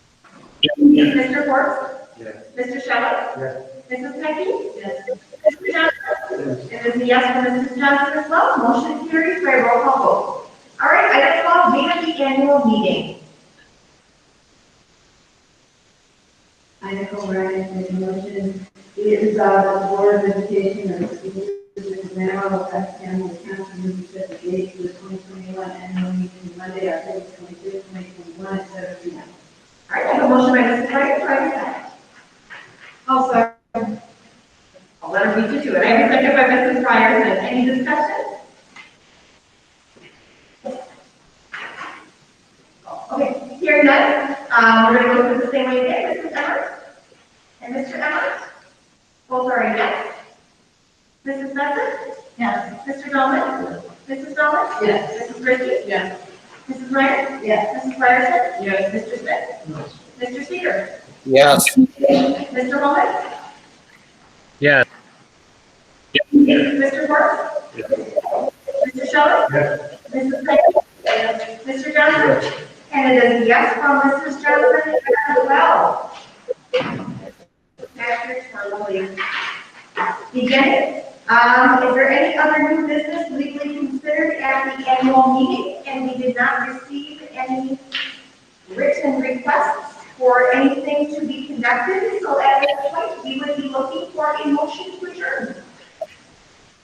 Mr. Forbes? Yes. Mr. Scheller? Yes. Mrs. Pecky? Yes. Mr. Johnson? It is a yes for Mrs. Johnson as well. Motion carries by roll call vote. All right, item 12, date of the annual meeting. I, Nicole Ryan, make a motion, be it resolved that the Board of Education of the School District of Manawha, Pack County, Wisconsin, moves to set the date for the 2021 annual meeting Monday, October 25th, 2021, at 7 p.m. All right, I have a motion by Mrs. Wright. Do I have a second? I'll second. I'll let her beat you to it. I have a second by Mrs. Ryerson. Any discussion? Okay, hearing none, we're going to go through the same way again. Mrs. Emmert? And Mr. Emmert? Both are a yes. Mrs. Benson? Yes. Mr. Dahlman? Mrs. Dahlman? Yes. Mrs. Ricky? Yes. Mrs. Reiner? Yes. Mrs. Ryerson? Yes. Mr. Smith? Mr. Seeger? Yes. Mr. Holman? Yes. Mr. Forbes? Mr. Scheller? Yes. Mrs. Pecky? Mr. Johnson? And it is a yes from Mrs. Johnson as well. Patrick, lovely. Beginning. Is there any other new business legally considered at the annual meeting? And we did not receive any written requests for anything to be conducted. So at this point, we would be looking for a motion to adjourn.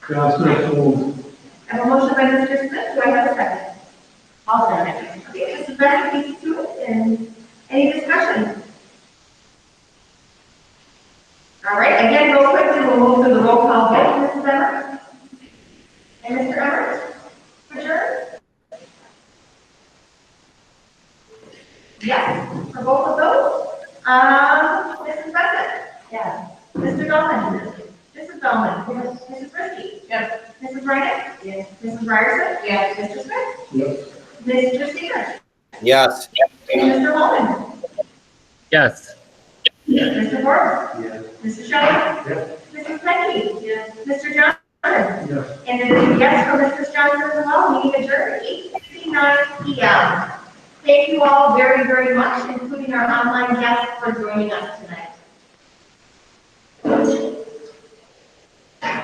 Johnson, I have a motion by Mr. Smith. Do I have a second? I'll second. Okay, Mrs. Bennett, please do it. And any discussion? All right, again, real quickly, we'll move to the roll call vote. Mrs. Emmert? And Mr. Emmert? Adjourn? Yes, for both of those. Mrs. Benson? Yes. Mr. Dahlman? Mrs. Dahlman? Yes. Mrs. Ricky? Yes. Mrs. Reinick? Yes. Mrs. Ryerson? Yes. Mr. Smith? yes. Mr. Seeger? Yes. And Mr. Holman? Yes. Mr. Forbes? Yes. Mr. Scheller? Yes. Mrs. Pecky? Yes. Mr. Johnson? Yes. And it is a yes for Mrs. Johnson as well. Meeting adjourned at 8:59 p.m. Thank you all very, very much, including our online guests, for joining us tonight.